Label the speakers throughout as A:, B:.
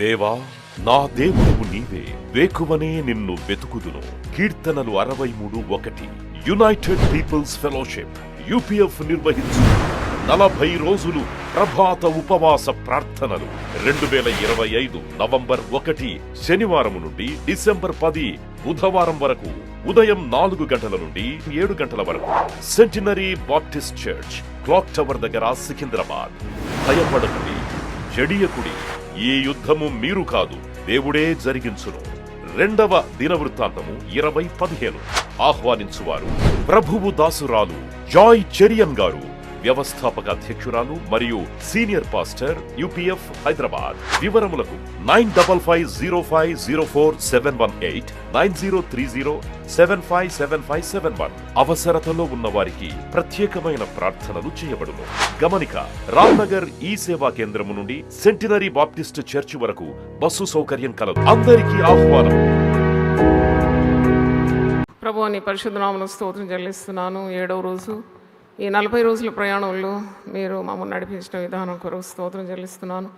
A: దేవా, నా దేవుడవు నీవే, వేకువనే నిన్ను వెతుకుదును. కీర్తనలు 63:1. యునైటెడ్ పీపుల్స్ ఫెలోషిప్ UPF నిర్వహించు 40 రోజులు ప్రభాత ఉపవాస ప్రార్థనలు 2025 నవంబర్ 1 శనివారం నుండి డిసెంబర్ 10 బుధవారం వరకు ఉదయం 4 గంటల నుండి 7 గంటల వరకు centenary Baptist church, clock tower దగ్గర, సికింద్రాబాద్. భయపడకుడి, జడియకుడి, ఈ యుద్ధము మీరు కాదు, దేవుడే జరిగించును. రెండవ దినవృత్తాంతము 20:15. ఆహ్వానించువారు ప్రభువు దాసురాలు జాయ్ చెరియన్ గారు, వ్యవస్థాపక అధ్యక్షురాలు మరియు సీనియర్ పాస్టర్, UPF హైదరాబాద్. వివరములకు 9505047718 9030757571. అవసరతలో ఉన్న వారికి ప్రత్యేకమైన ప్రార్థనలు చేయబడును. గమనిక: రామ్నగర్ ఈ సేవా కేంద్రము నుండి సెంటినరీ బాప్టిస్ట్ చర్చి వరకు బస్సు సౌకర్యం కలదు. అందరికీ ఆహ్వానం.
B: ప్రభువా, నీ పరిశుద్ధ నామమున స్తోత్రం చెల్లిస్తున్నాను. 7వ రోజు ఈ 40 రోజుల ప్రయాణంలో మీరు మమ్మల్ని నడిపించిన విధానం కొరకు స్తోత్రం చెల్లిస్తున్నాను.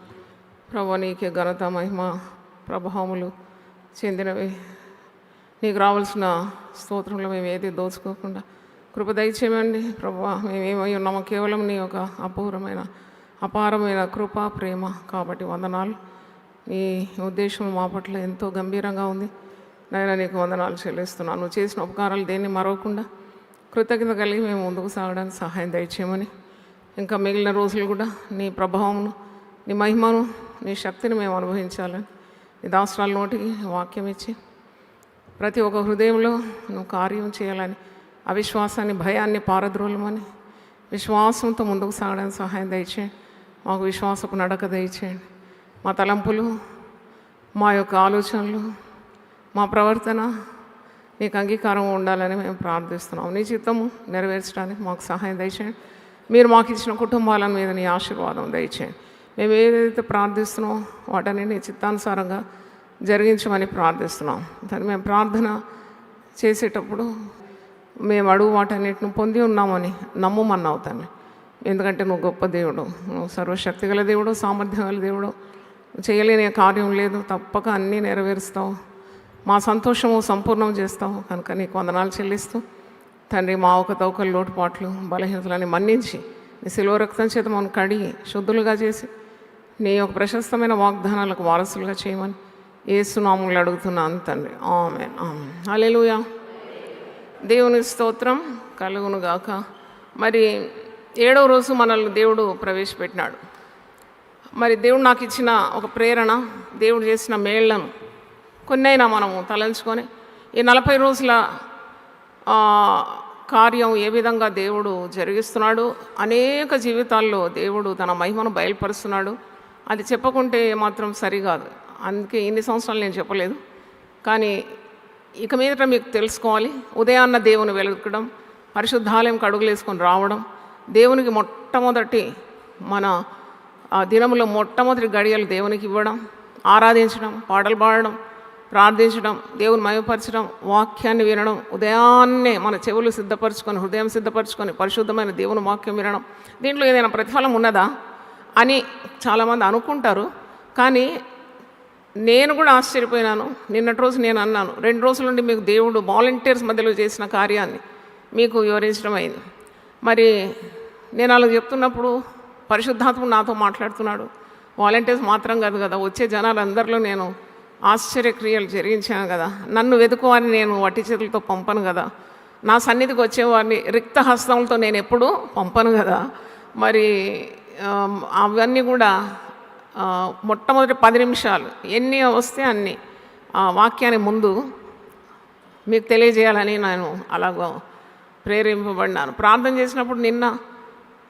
B: ప్రభువా, నీకే ఘనత, మహిమ, ప్రభావములు చెందినవి. నీకు రావాల్సిన స్తోత్రంలో మేము ఏది దోచుకోకుండా కృప దయచేయండి. ప్రభువా, మేమేమై ఉన్నామో కేవలం నీ యొక్క అపారమైన కృప, ప్రేమ కాబట్టి వందనాలు. నీ ఉద్దేశం మా పట్ల ఎంతో గంభీరంగా ఉంది. నాయనా, నీకు వందనాలు చెల్లిస్తున్నాను. నువ్వు చేసిన ఉపకారాలు దేన్ని మరవకుండా కృతజ్ఞత కలిగి మేము ముందుకు సాగడానికి సహాయం దయచేయమని, ఇంకా మిగిలిన రోజులు కూడా నీ ప్రభావమును, నీ మహిమను, నీ శక్తిని మేము అనుభవించాలని నీ దాసరాల నోటికి వాక్యం ఇచ్చి ప్రతి ఒక్క హృదయంలో నువ్వు కార్యం చేయాలని, అవిశ్వాసాన్ని, భయాన్ని పారద్రోలమని విశ్వాసంతో ముందుకు సాగడానికి సహాయం దయచేయండి. మాకు విశ్వాసపు నడక దయచేయండి. మా తలంపులు, మా యొక్క ఆలోచనలు, మా ప్రవర్తన నీకు అంగీకారం ఉండాలని మేము ప్రార్థిస్తున్నాం. నీ చిత్తము నెరవేర్చడానికి మాకు సహాయం దయచేయండి. మీరు మాకు ఇచ్చిన కుటుంబాల మీద నీ ఆశీర్వాదం దయచేయండి. మేము ఏదైతే ప్రార్థిస్తున్నామో వాటని నీ చిత్తానుసారంగా జరిగించమని ప్రార్థిస్తున్నాం. దాన్ని మేము ప్రార్థన చేసేటప్పుడు మేము అడుగు వాటన్నిటిని పొంది ఉన్నామని నమ్మమన్నావు తండ్రి. ఎందుకంటే నువ్వు గొప్ప దేవుడు, నువ్వు సర్వశక్తి గల దేవుడు, సామర్థ్యం గల దేవుడు. చేయలేని కార్యం లేదు, తప్పక అన్నీ నెరవేరుస్తావు. మా సంతోషము సంపూర్ణం చేస్తావు కనుక నీకు వందనాలు చెల్లిస్తూ తండ్రి, మా అవకతవకలు, లోటుపాట్లు, బలహీనతలని మన్నించి నీ శిలువ రక్తం చేత మనం కడిగి శుద్ధులుగా చేసి నీ యొక్క ప్రశస్తమైన వాగ్దానాలకు వారసులుగా చేయమని యేసు నామములో అడుగుతున్నాను తండ్రి. ఆమేన్, ఆమేన్. హల్లెలూయా. దేవుని స్తోత్రం కలుగును గాక. మరి 7వ రోజు మనల్ని దేవుడు ప్రవేశపెట్టినాడు. మరి దేవుడు నాకు ఇచ్చిన ఒక ప్రేరణ, దేవుడు చేసిన మేళ్లను కొన్నైనా మనము తలంచుకొని ఈ 40 రోజుల కార్యం ఏ విధంగా దేవుడు జరిగిస్తున్నాడు, అనేక జీవితాల్లో దేవుడు తన మహిమను బయలుపరుస్తున్నాడు. అది చెప్పకుంటే మాత్రం సరికాదు. అందుకే ఇన్ని సంవత్సరాలు నేను చెప్పలేదు. కానీ ఇక మీదట మీకు తెలుసుకోవాలి. ఉదయాన్న దేవుని వెలుగడం, పరిశుద్ధాలయం అడుగులేసుకొని రావడం, దేవునికి మొట్టమొదటి మన దినములో మొట్టమొదటి గడియలు దేవునికి ఇవ్వడం, ఆరాధించడం, పాటలు పాడడం, ప్రార్థించడం, దేవుని మహిమపరచడం, వాక్యాన్ని వినడం, ఉదయాన్నే మన చెవులు సిద్ధపరచుకొని, హృదయం సిద్ధపరచుకొని పరిశుద్ధమైన దేవుని వాక్యం వినడం. దీంట్లో ఏదైనా ప్రతిఫలం ఉన్నదా అని చాలామంది అనుకుంటారు. కానీ నేను కూడా ఆశ్చర్యపోయినాను. నిన్నటి రోజు నేను అన్నాను, 2 రోజుల నుండి మీకు దేవుడు వాలంటీర్స్ మధ్యలో చేసిన కార్యాన్ని మీకు వివరించడం అయింది. మరి నేను అలా చెప్తున్నప్పుడు పరిశుద్ధాత్ముడు నాతో మాట్లాడుతున్నాడు. వాలంటీర్స్ మాత్రం కాదు కదా, వచ్చే జనాలందరిలో నేను ఆశ్చర్యక్రియలు జరిగించాను కదా, నన్ను వెతుకువారిని నేను వట్టి చేతులతో పంపను కదా, నా సన్నిధికి వచ్చేవారిని రిక్త హస్తములతో నేను ఎప్పుడూ పంపను కదా. మరి అవన్నీ కూడా మొట్టమొదటి 10 నిమిషాలు ఎన్ని వస్తే అన్ని వాక్యాన్ని ముందు మీకు తెలియజేయాలని నేను అలాగో ప్రేరేపింపబడినాను. ప్రార్థన చేసినప్పుడు నిన్న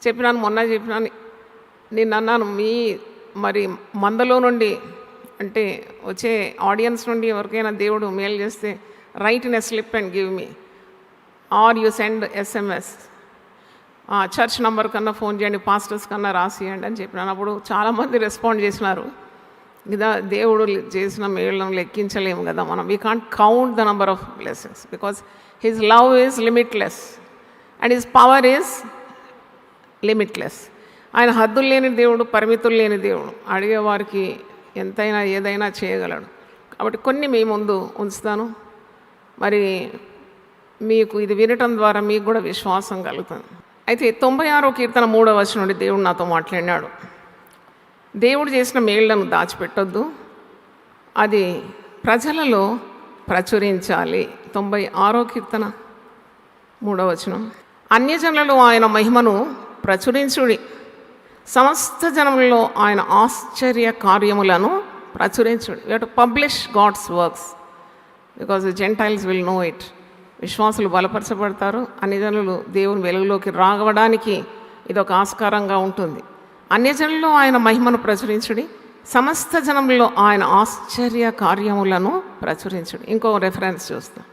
B: చెప్పినాను, మొన్న చెప్పినాను, నిన్న అన్నాను, మరి మందలో నుండి అంటే వచ్చే ఆడియన్స్ నుండి ఎవరికైనా దేవుడు మెయిల్ చేస్తే write in a slip and give me, or you send SMS, church number కన్నా ఫోన్ చేయండి, పాస్టర్స్ కన్నా రాసియండి అని చెప్పినాను. అప్పుడు చాలామంది రెస్పాండ్ చేసినారు. ఇదా దేవుడు చేసిన మేళ్ళను లెక్కించలేము కదా మనం. We can't count the number of blessings because his love is limitless and his power is limitless. ఆయన హద్దులు లేని దేవుడు, పరిమితులు లేని దేవుడు. అడిగేవారికి ఎంతైనా ఏదైనా చేయగలడు. కాబట్టి కొన్ని మీ ముందు ఉంచుతాను. మరి మీకు ఇది వినటం ద్వారా మీకు కూడా విశ్వాసం కలుగుతుంది. అయితే 96వ కీర్తన 3వ వచనం నుండి దేవుడు నాతో మాట్లాడినాడు. దేవుడు చేసిన మేళ్లను దాచిపెట్టొద్దు, అది ప్రజలలో ప్రచురించాలి. 96వ కీర్తన 3వ వచనం. అన్యజనులలో ఆయన మహిమను ప్రచురించుడి, సమస్త జనములలో ఆయన ఆశ్చర్య కార్యములను ప్రచురించుడి. You have to publish God's works because the Gentiles will know it. విశ్వాసులు బలపరచబడతారు, అన్యజనులు దేవుని వెలుగులోకి రావడానికి ఇది ఒక ఆస్కారంగా ఉంటుంది. అన్యజనులలో ఆయన మహిమను ప్రచురించుడి, సమస్త జనములలో ఆయన ఆశ్చర్య కార్యములను ప్రచురించుడి. ఇంకో రెఫరెన్స్ చూస్తాం.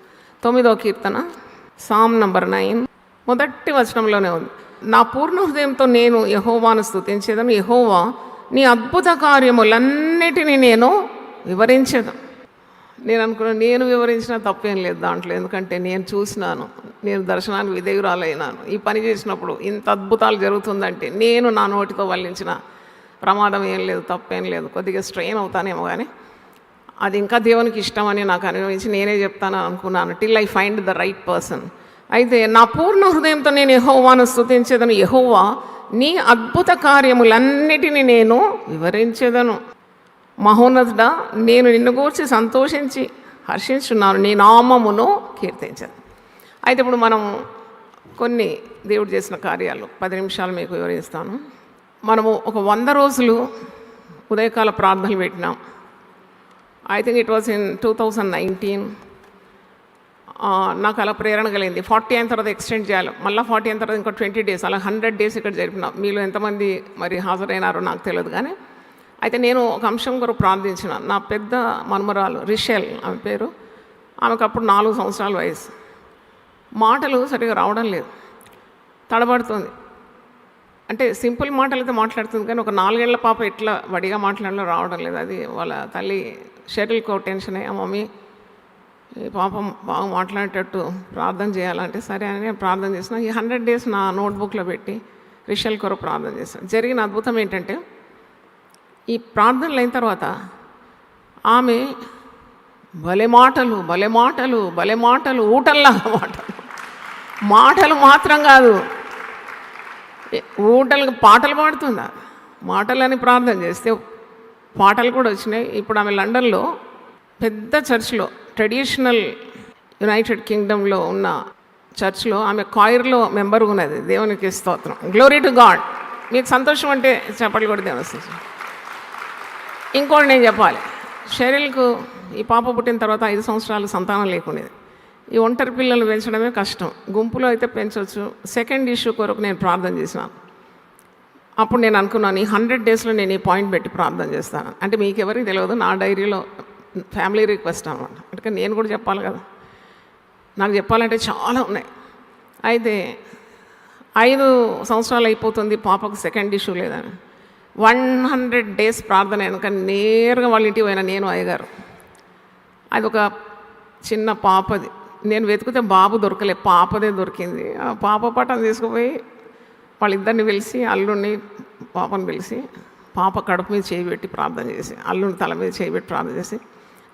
B: 9వ కీర్తన సామ్ నంబర్ 9 మొదటి వచనంలోనే ఉంది. నా పూర్ణ హృదయంతో నేను యెహోవాను స్తుతించేదను, యెహోవా నీ అద్భుత కార్యములన్నిటినీ నేను వివరించేదను. నేను అనుకున్నాను, నేను వివరించిన తప్పేం లేదు దాంట్లో, ఎందుకంటే నేను చూసినాను, నేను దర్శనానికి విధేయురాలైనాను. ఈ పని చేసినప్పుడు ఇంత అద్భుతాలు జరుగుతుందంటే నేను నా నోటితో వల్లించిన ప్రమాదం ఏం లేదు, తప్పేం లేదు. కొద్దిగా స్ట్రెయిన్ అవుతానేమో, కానీ అది ఇంకా దేవునికి ఇష్టమని నాకు అనిపించి నేనే చెప్తాను అనుకున్నాను, till I find the right person. అయితే నా పూర్ణ హృదయంతో నేను యెహోవాను స్తుతించేదను, యెహోవా నీ అద్భుత కార్యములన్నిటినీ నేను వివరించేదను. మహోన్నతుడా, నేను నిన్ను గూర్చి సంతోషించి హర్షించున్నాను, నీ నామమును కీర్తించాను. అయితే ఇప్పుడు మనం కొన్ని దేవుడు చేసిన కార్యాలు 10 నిమిషాలు మీకు వివరిస్తాను. మనము ఒక 100 రోజులు ఉదయకాల ప్రార్థనలు పెట్టినాం. I think it was in 2019. నాకు అలా ప్రేరణ కలిగింది. 40 అయిన తర్వాత ఎక్స్టెండ్ చేయాలి, మళ్ళీ 40 అయిన తర్వాత ఇంకో 20 days, అలా 100 days ఇక్కడ జరిపినాం. మీలో ఎంతమంది మరి హాజరైనారో నాకు తెలియదు, కానీ అయితే నేను ఒక అంశం కొరకు ప్రార్థించిన. నా పెద్ద మనుమరాలు రిషెల్ ఆమె పేరు, ఆమెకు అప్పుడు 4 సంవత్సరాల వయసు. మాటలు సరిగా రావడం లేదు, తడబడుతుంది. అంటే సింపుల్ మాటలు అయితే మాట్లాడుతుంది, కానీ ఒక 4 ఏళ్ల పాప ఎట్లా వడిగా మాట్లాడలో రావడం లేదు. అది వాళ్ళ తల్లి షెరిల్కో టెన్షన్ అయ్యా, మమ్మీ ఈ పాపం బాగా మాట్లాడేటట్టు ప్రార్థన చేయాలంటే సరే అని నేను ప్రార్థన చేసిన. ఈ 100 days నా నోట్బుక్లో పెట్టి రిషెల్ కొరకు ప్రార్థన చేశాను. జరిగిన అద్భుతం ఏంటంటే, ఈ ప్రార్థనలు అయిన తర్వాత ఆమె భలే మాటలు భలే మాటలు భలే మాటలు ఊటల్లా మాటలు మాత్రం కాదు, ఊటలు పాటలు పాడుతుందా. మాటలని ప్రార్థన చేస్తే పాటలు కూడా వచ్చినాయి. ఇప్పుడు ఆమె లండన్లో పెద్ద చర్చ్లో, ట్రెడిషనల్ యునైటెడ్ కింగ్డమ్లో ఉన్న చర్చ్లో ఆమె కాయిర్లో మెంబర్ ఉన్నది. దేవునికి స్తోత్రం, గ్లోరీ టు గాడ్. మీకు సంతోషం అంటే చెప్పలు కూడా దేవుని. ఇంకోటి నేను చెప్పాలి, షెరిల్కు ఈ పాప పుట్టిన తర్వాత 5 సంవత్సరాలు సంతానం లేకుండేది. ఈ ఒంటరి పిల్లలు పెంచడమే కష్టం, గుంపులో అయితే పెంచవచ్చు. సెకండ్ ఇష్యూ కొరకు నేను ప్రార్థన చేసినాను. అప్పుడు నేను అనుకున్నాను, ఈ 100 daysలో నేను ఈ పాయింట్ పెట్టి ప్రార్థన చేస్తాను. అంటే మీకు ఎవరికి తెలియదు, నా డైరీలో ఫ్యామిలీ రిక్వెస్ట్ అనమాట. అంటే నేను కూడా చెప్పాలి కదా, నాకు చెప్పాలంటే చాలా ఉన్నాయి. అయితే 5 సంవత్సరాలు అయిపోతుంది, పాపకు సెకండ్ ఇష్యూ లేదని 100 days ప్రార్థన అయినాక నేరుగా వాళ్ళ ఇంటికి పోయినా నేను, అయ్యగారు. అది ఒక చిన్న పాపది, నేను వెతికితే బాబు దొరకలే, పాపదే దొరికింది. ఆ పాప పటం తీసుకుపోయి వాళ్ళిద్దరిని పిలిచి, అల్లుడిని పాపను పిలిచి, పాప కడుపు మీద చేయి పెట్టి ప్రార్థన చేసి, అల్లుని తల మీద చేయి పెట్టి ప్రార్థన చేసి,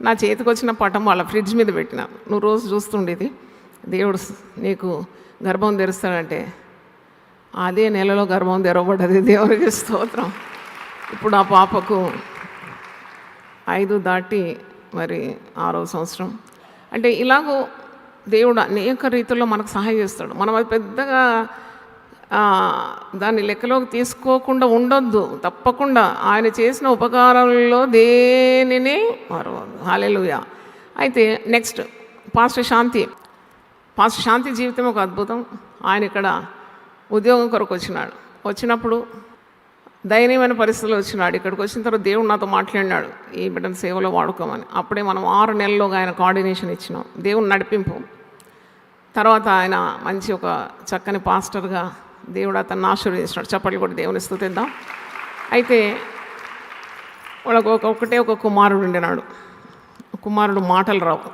B: నా చేతికి వచ్చిన పటం వాళ్ళ ఫ్రిడ్జ్ మీద పెట్టిన. నువ్వు రోజు చూస్తుండేది, దేవుడు నీకు గర్భం తెరుస్తాడంటే అదే నెలలో గర్భం తెరవబడ్డది. దేవునికి స్తోత్రం. ఇప్పుడు ఆ పాపకు 5 దాటి మరి 6వ సంవత్సరం. అంటే ఇలాగూ దేవుడు అనేక రీతుల్లో మనకు సహాయం చేస్తాడు. మనం అది పెద్దగా దాన్ని లెక్కలోకి తీసుకోకుండా ఉండొద్దు. తప్పకుండా ఆయన చేసిన ఉపకారాలలో దేనిని మరవద్దు. హల్లెలూయా. అయితే నెక్స్ట్ పాస్టర్ శాంతి జీవితం ఒక అద్భుతం. ఆయన ఇక్కడ ఉద్యోగం కొరకు వచ్చినాడు. వచ్చినప్పుడు దయనీయమైన పరిస్థితుల్లో వచ్చినాడు. ఇక్కడికి వచ్చిన తర్వాత దేవుడు నాతో మాట్లాడినాడు, ఈ బిడ్డను సేవలో వాడుకోమని. అప్పుడే మనం 6 నెలల్లోగా ఆయన కోఆర్డినేషన్ ఇచ్చినాం, దేవుని నడిపింపు. తర్వాత ఆయన మంచి ఒక చక్కని పాస్టర్గా దేవుడు అతన్ని ఆశీర్వదించినాడు. చప్పట్లు కూడా దేవుని స్తుతిద్దాం. అయితే వాళ్ళకు ఒకటే ఒక కుమారుడు ఉండినాడు. కుమారుడు మాటలు రావు,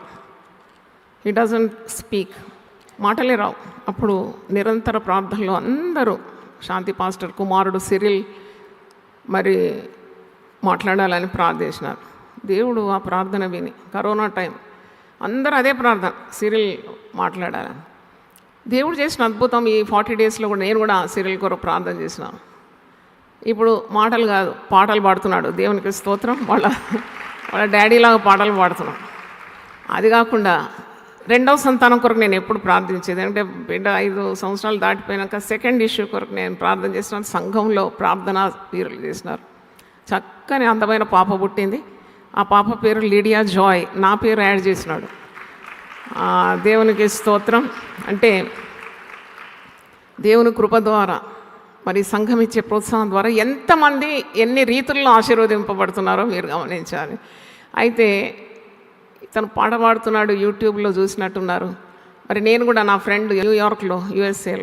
B: హీ డజంట్ స్పీక్, మాటలే రావు. అప్పుడు నిరంతర ప్రార్థనలో అందరూ, శాంతి పాస్టర్ కుమారుడు సిరిల్, మరి మాట్లాడాలని ప్రార్థించినారు. దేవుడు ఆ ప్రార్థన విని కరోనా టైం అందరూ అదే ప్రార్థన, సిరిల్ మాట్లాడాలని. దేవుడు చేసిన అద్భుతం ఈ 40 డేస్లో కూడా నేను కూడా సిరిల్ కొరకు ప్రార్థన చేసినాను. ఇప్పుడు మాటలు కాదు, పాటలు పాడుతున్నాడు. దేవునికి స్తోత్రం. వాళ్ళ డాడీలాగా పాటలు పాడుతున్నాడు. అది కాకుండా రెండవ సంతానం కొరకు నేను ఎప్పుడు ప్రార్థించేది అంటే బిడ్డ 5 సంవత్సరాలు దాటిపోయినాక సెకండ్ ఇష్యూ కొరకు నేను ప్రార్థన చేసినాను. సంఘంలో ప్రార్థనా వీరులు చేసినారు. చక్కని అందమైన పాప పుట్టింది. ఆ పాప పేరు లిడియా జాయ్, నా పేరు యాడ్ చేసినాడు. దేవునికి స్తోత్రం. అంటే దేవుని కృప ద్వారా మరి సంఘం ఇచ్చే ప్రోత్సాహం ద్వారా ఎంతమంది ఎన్ని రీతుల్లో ఆశీర్వదింపబడుతున్నారో మీరు గమనించాలి. అయితే తను పాట పాడుతున్నాడు, యూట్యూబ్లో చూసినట్టున్నారు. మరి నేను కూడా నా ఫ్రెండ్ న్యూయార్క్లో USA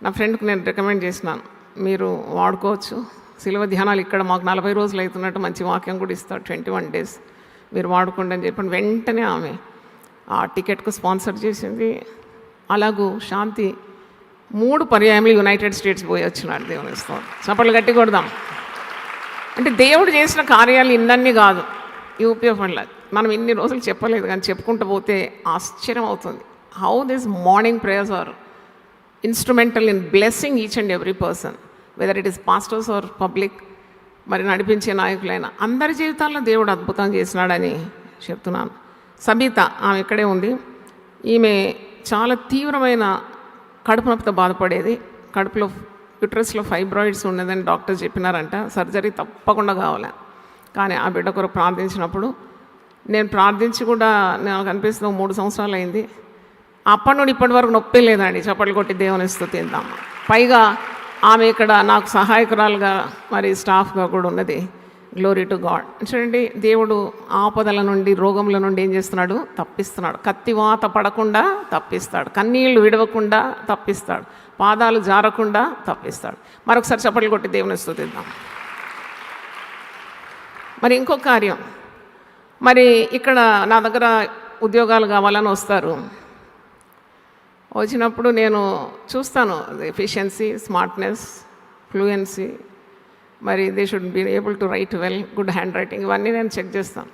B: నా ఫ్రెండ్కి నేను రికమెండ్ చేసినాను, మీరు వాడుకోవచ్చు శిలువ ధ్యానాలు. ఇక్కడ మాకు 40 రోజులు అవుతున్నట్టు మంచి వాక్యం కూడా ఇస్తాడు, 21 డేస్ మీరు వాడుకోండి అని చెప్పండి. వెంటనే ఆమె ఆ టికెట్కు స్పాన్సర్ చేసింది. అలాగూ శాంతి 3 పర్యాయములు యునైటెడ్ స్టేట్స్ పోయి వచ్చినాడు. దేవుని స్తోత్రం. చప్పట్లు గట్టి కొడదాం. అంటే దేవుడు చేసిన కార్యాలు ఇన్నన్నీ కాదు, ఈ ఉపయోగపడలేదు. మనం ఇన్ని రోజులు చెప్పలేదు, కానీ చెప్పుకుంటూ పోతే ఆశ్చర్యం అవుతుంది. How this morning prayers are instrumental in blessing each and every person, whether it is pastors or public, మరి నడిపించే నాయకులైన అందరి జీవితాల్లో దేవుడు అద్భుతం చేసినాడని చెప్తున్నాను. సబిత ఆమె ఇక్కడే ఉంది. ఈమె చాలా తీవ్రమైన కడుపు నొప్పితో బాధపడేది. కడుపులో యూట్రస్లో ఫైబ్రాయిడ్స్ ఉన్నదని డాక్టర్ చెప్పినారంట. సర్జరీ తప్పకుండా కావాలి. కానీ ఆ బిడ్డ కొరకు ప్రార్థించినప్పుడు నేను ప్రార్థించి కూడా నాకు అనిపిస్తుంది 3 సంవత్సరాలు అయింది. అప్పటి నుండి ఇప్పటి వరకు నొప్పి లేదండి. చప్పట్లు కొట్టి దేవుని స్తుతిద్దాం. పైగా ఆమె ఇక్కడ నాకు సహాయకురాలుగా మరి స్టాఫ్గా కూడా ఉన్నది. Glory to God. చూడండి, దేవుడు ఆపదల నుండి రోగముల నుండి ఏం చేస్తున్నాడు? తప్పిస్తున్నాడు. కత్తివాత పడకుండా తప్పిస్తాడు, కన్నీళ్లు విడవకుండా తప్పిస్తాడు, పాదాలు జారకుండా తప్పిస్తాడు. మరొకసారి చప్పట్లు కొట్టి దేవుని స్తుతిద్దాం. మరి ఇంకొక కార్యం, మరి ఇక్కడ నా దగ్గర ఉద్యోగాలు కావాలని వస్తారు. వచ్చినప్పుడు నేను చూస్తాను ఎఫిషియన్సీ, స్మార్ట్నెస్, ఫ్లూయెన్సీ, మరి they should be able to write well, good hand writing, ఇవన్నీ నేను చెక్ చేస్తాను.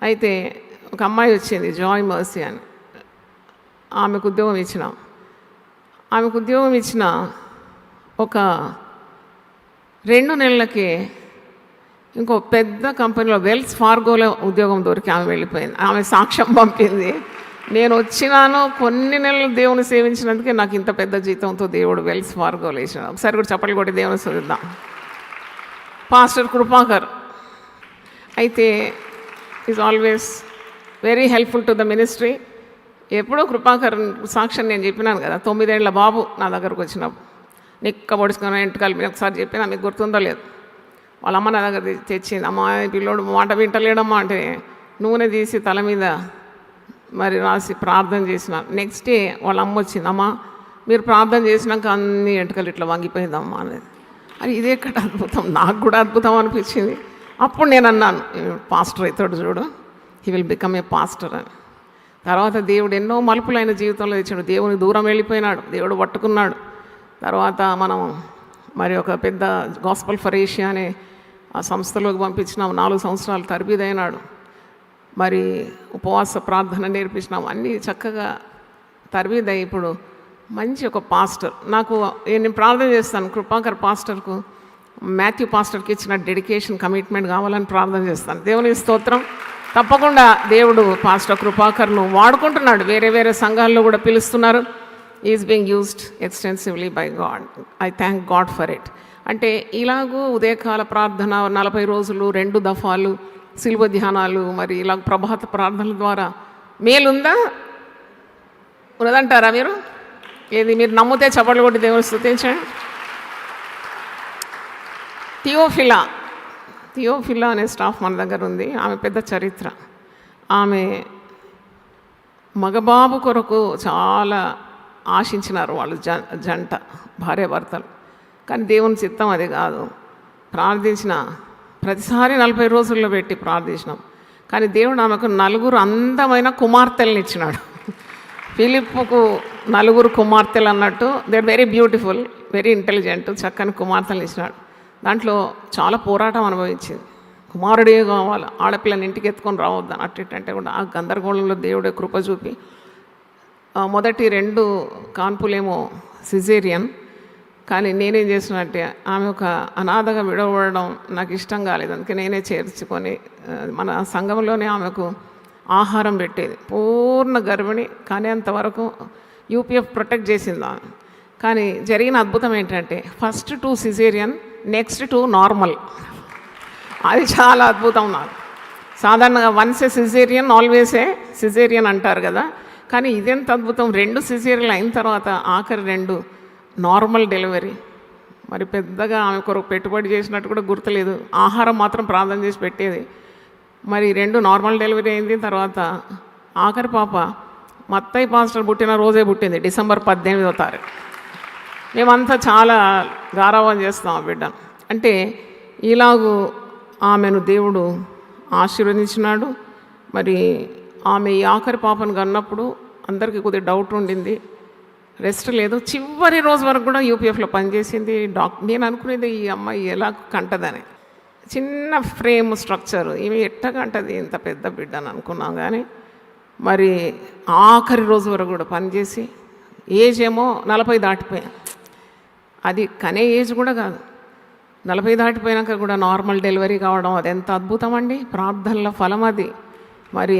B: అయితే ఒక అమ్మాయి వచ్చింది, జాయ్ మర్సీ అని. ఆమెకు ఉద్యోగం ఇచ్చిన ఒక 2 నెలలకి ఇంకో పెద్ద కంపెనీలో వెల్స్ ఫార్గోలో ఉద్యోగం దొరికి ఆమె వెళ్ళిపోయింది. ఆమె సాక్ష్యం పంపింది. నేను వచ్చినాను, కొన్ని నెలలు దేవుని సేవించినందుకే నాకు ఇంత పెద్ద జీతంతో దేవుడు వెల్స్ ఫార్గోలో వేసినాడు. ఒకసారి కూడా చప్పట్లు కొట్టి దేవుని చూద్దాం. పాస్టర్ కృపాకర్ అయితే is always very helpful to the ministry. ఎప్పుడో కృపాకర్ సాక్ష్యం నేను చెప్పినాను కదా, 9 ఏళ్ల బాబు నా దగ్గరకు వచ్చినప్పుడు నిక్క పొడుచుకుని ఎంటకాలు మీరు ఒకసారి చెప్పినా మీకు గుర్తుందో లేదు. వాళ్ళ అమ్మ నా దగ్గర తెచ్చింది. అమ్మ పిల్లోడు మాట వింటలేడమ్మా అంటే నూనె తీసి తల మీద మరి రాసి ప్రార్థన చేసిన. నెక్స్ట్ డే వాళ్ళ అమ్మ వచ్చింది, అమ్మ మీరు ప్రార్థన చేసినాక అన్ని ఎంటకలు ఇట్లా వంగిపోయిందమ్మా అనేది. అది ఇదే ఎక్కడ అద్భుతం, నాకు కూడా అద్భుతం అనిపించింది. అప్పుడు నేను అన్నాను, పాస్టర్ అవుతాడు చూడు, he will become a pastor అని. తర్వాత దేవుడు ఎన్నో మలుపులు ఆయన జీవితంలో తెచ్చాడు. దేవుని దూరం వెళ్ళిపోయినాడు, దేవుడు పట్టుకున్నాడు. తర్వాత మనం మరి ఒక పెద్ద గాస్పల్ ఫర్ ఏషియా అనే ఆ సంస్థలోకి పంపించినాం. 4 సంవత్సరాలు తరబీదైనాడు. మరి ఉపవాస ప్రార్థన నేర్పించినాం. అన్నీ చక్కగా తరబీదై ఇప్పుడు మంచి ఒక పాస్టర్. నేను ప్రార్థన చేస్తాను, కృపాకర్ పాస్టర్కు, మాథ్యూ పాస్టర్కి ఇచ్చిన డెడికేషన్, కమిట్మెంట్ కావాలని ప్రార్థన చేస్తాను. దేవుని స్తోత్రం. తప్పకుండా దేవుడు పాస్టర్ కృపాకర్ను వాడుకుంటున్నాడు. వేరే వేరే సంఘాల్లో కూడా పిలుస్తున్నారు. Is being used extensively by God. I thank God for it. అంటే ఇలాగూ ఉదయకాల ప్రార్థన 40 రోజులు 2 దఫాలు శిలువ ధ్యానాలు, మరి ఇలా ప్రభాత ప్రార్థనల ద్వారా మేలుందా ఉన్నదంటారా మీరు? ఏది మీరు నమ్మితే చప్పట్లు కొట్టి దేవుని స్తుతించండి. థియోఫిలా అనే స్టాఫ్ మన దగ్గర ఉంది. ఆమె పెద్ద చరిత్ర. ఆమె మగబాబు కొరకు చాలా ఆశించినారు వాళ్ళు, జంట భార్యాభర్తలు. కానీ దేవుని చిత్తం అది కాదు. ప్రార్థించిన ప్రతిసారి 40 రోజుల్లో పెట్టి ప్రార్థించినాం. కానీ దేవుడు ఆమెకు 4 అందమైన కుమార్తెలను ఇచ్చినాడు. ఫిలిప్పుకు 4 కుమార్తెలు అన్నట్టు, they are very beautiful, very intelligent, చక్కని కుమార్తెలు ఇచ్చినాడు. దాంట్లో చాలా పోరాటం అనుభవించింది. కుమారుడే కావాలి, ఆడపిల్లని ఇంటికి ఎత్తుకొని రావద్దు అటు ఇటు అంటే కూడా ఆ గందరగోళంలో దేవుడే కృప చూపి మొదటి 2 కాన్పులేమో సిజేరియన్. కానీ నేనేం చేసినట్టే ఆమె ఒక అనాథగా విడవడం నాకు ఇష్టం కాలేదు. అందుకే నేనే చేర్చుకొని మన సంఘంలోనే ఆమెకు ఆహారం పెట్టేది. పూర్ణ గర్భిణి కానీ అంతవరకు యూపీఎఫ్ ప్రొటెక్ట్ చేసింది ఆమె. కానీ జరిగిన అద్భుతం ఏంటంటే ఫస్ట్ 2 సిజేరియన్, నెక్స్ట్ 2 నార్మల్. అది చాలా అద్భుతం నాకు. సాధారణంగా once A caesarean always a caesarean అంటారు కదా, కానీ ఇదెంత అద్భుతం. 2 సిజేరియన్లు అయిన తర్వాత ఆఖరి 2 నార్మల్ డెలివరీ. మరి పెద్దగా ఆమె కొరకు పెట్టుబడి చేసినట్టు కూడా గుర్తులేదు. ఆహారం మాత్రం ప్రార్థన చేసి పెట్టేది. మరి 2 నార్మల్ డెలివరీ అయింది. తర్వాత ఆఖరి పాప మత్తయ్య పాస్టర్ పుట్టిన రోజే పుట్టింది, డిసెంబర్ 18వ తారీఖు. మేమంతా చాలా గారావం చేస్తాం ఆ బిడ్డ. అంటే ఇలాగూ ఆమెను దేవుడు ఆశీర్వదించినాడు. మరి ఆమె ఈ ఆఖరి పాపను కన్నప్పుడు అందరికీ కొద్దిగా డౌట్ ఉండింది, రెస్ట్ లేదు. చివరి రోజు వరకు కూడా యూపీఎఫ్లో పనిచేసింది. నేను అనుకునేది ఈ అమ్మాయి ఎలా కంటదని. చిన్న ఫ్రేమ్ స్ట్రక్చర్, ఈమె ఎట్ట కంటది ఇంత పెద్ద బిడ్డ అని అనుకున్నాం. కానీ మరి ఆఖరి రోజు వరకు కూడా పనిచేసి ఏజ్ ఏమో 40 దాటిపోయాం. అది కనే ఏజ్ కూడా కాదు, 40 దాటిపోయాక కూడా నార్మల్ డెలివరీ కావడం అది ఎంత అద్భుతం అండి. ప్రార్థనల ఫలం అది. మరి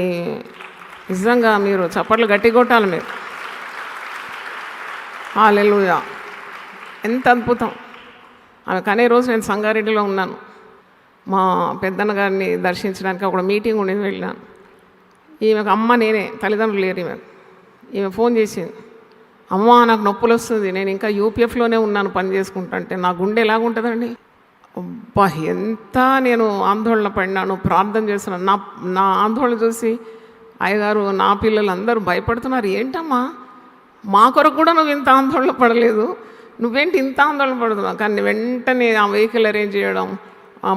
B: నిజంగా మీరు చప్పట్లు గట్టి కొట్టాలి మీరు. హల్లెలూయా, ఎంత అద్భుతం. ఆమె కనే రోజు నేను సంగారెడ్డిలో ఉన్నాను. మా పెద్దన్న గారిని దర్శించడానికి ఒక మీటింగ్ ఉండేది, వెళ్ళాను. ఈమెకు అమ్మ నేనే, తల్లిదండ్రులు లేరు. ఈమె ఫోన్ చేసింది, అమ్మ నాకు నొప్పులు వస్తుంది, నేను ఇంకా యూపీఎఫ్లోనే ఉన్నాను పని చేసుకుంటుంటే. నా గుండె ఎలాగుంటుందండి. అబ్బా ఎంత నేను ఆందోళన పడినాను, ప్రార్థన చేస్తున్నాను. నా ఆందోళన చూసి అయ్యగారు నా పిల్లలు అందరూ భయపడుతున్నారు. ఏంటమ్మా మా కొరకు కూడా నువ్వు ఇంత ఆందోళన పడలేదు, నువ్వేంటి ఇంత ఆందోళన పడుతున్నావు. కానీ వెంటనే ఆ వెహికల్ అరేంజ్ చేయడం,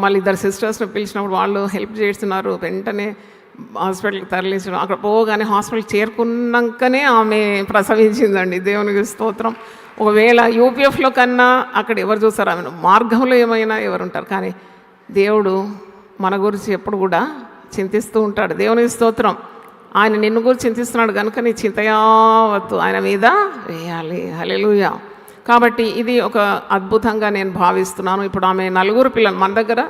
B: మళ్ళీ 2 సిస్టర్స్ని పిలిచినప్పుడు వాళ్ళు హెల్ప్ చేస్తున్నారు. వెంటనే హాస్పిటల్కి తరలించడం. అక్కడ పోగానే హాస్పిటల్ చేరుకున్నాకనే ఆమె ప్రసవించిందండి. దేవునికి స్తోత్రం. ఒకవేళ యూపీఎఫ్లో కన్నా అక్కడ ఎవరు చూస్తారు ఆమె, మార్గంలో ఏమైనా ఎవరు ఉంటారు. కానీ దేవుడు మన గురించి ఎప్పుడు కూడా చింతిస్తూ ఉంటాడు. దేవునికి స్తోత్రం. ఆయన నిన్ను గురించి చింతిస్తున్నాడు కనుక నీ చింతయావత్తు ఆయన మీద వేయాలి. హల్లెలూయా. కాబట్టి ఇది ఒక అద్భుతంగా నేను భావిస్తున్నాను. ఇప్పుడు ఆమె 4 పిల్లలు మన దగ్గర,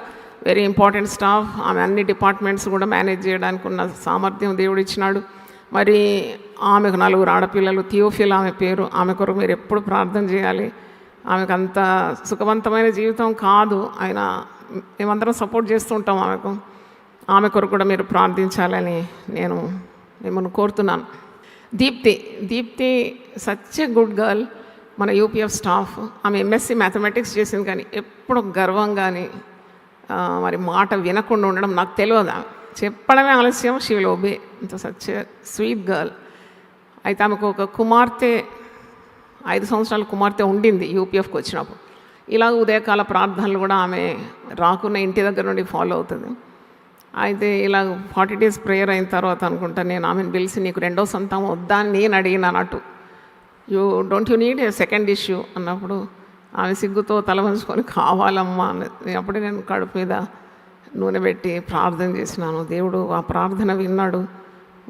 B: వెరీ ఇంపార్టెంట్ స్టాఫ్. ఆమె అన్ని డిపార్ట్మెంట్స్ కూడా మేనేజ్ చేయడానికి ఉన్న సామర్థ్యం దేవుడు ఇచ్చినాడు. మరి ఆమెకు 4 ఆడపిల్లలు. థియోఫిల్ ఆమె పేరు. ఆమె కొరకు మీరు ఎప్పుడు ప్రార్థన చేయాలి. ఆమెకు అంత సుఖవంతమైన జీవితం కాదు, ఆయన మేమందరం సపోర్ట్ చేస్తూ ఉంటాం ఆమెకు. ఆమె కొరకు కూడా మీరు ప్రార్థించాలని నేను మిమ్మల్ని కోరుతున్నాను. Deepti such a good girl. మన యూపీఎఫ్ స్టాఫ్. ఆమె ఎంఎస్సీ మ్యాథమెటిక్స్ చేసింది, కానీ ఎప్పుడు గర్వం కానీ మరి మాట వినకుండా ఉండడం నాకు తెలియదు. చెప్పడమే ఆలస్యం, షీ విల్ ఒబే. ఇంత సచ్ ఎ స్వీట్ గర్ల్. అయితే ఆమెకు ఒక కుమార్తె, 5 సంవత్సరాల కుమార్తె ఉండింది యూపీఎఫ్కి వచ్చినప్పుడు. ఇలా ఉదయకాల ప్రార్థనలు కూడా ఆమె రాకున్న ఇంటి దగ్గర నుండి ఫాలో అవుతుంది. అయితే ఇలా 40 days ప్రేయర్ అయిన తర్వాత అనుకుంటా నేను ఆమెను పిలిచి, నీకు 2వ సంతానం వద్దా అని నేను అడిగినానట్టు. Don't you need a second issue అన్నప్పుడు ఆమె సిగ్గుతో తల వంచుకొని కావాలమ్మా అన్నది. అప్పుడే నేను కడుపు మీద నూనె పెట్టి ప్రార్థన చేసినాను. దేవుడు ఆ ప్రార్థన విన్నాడు.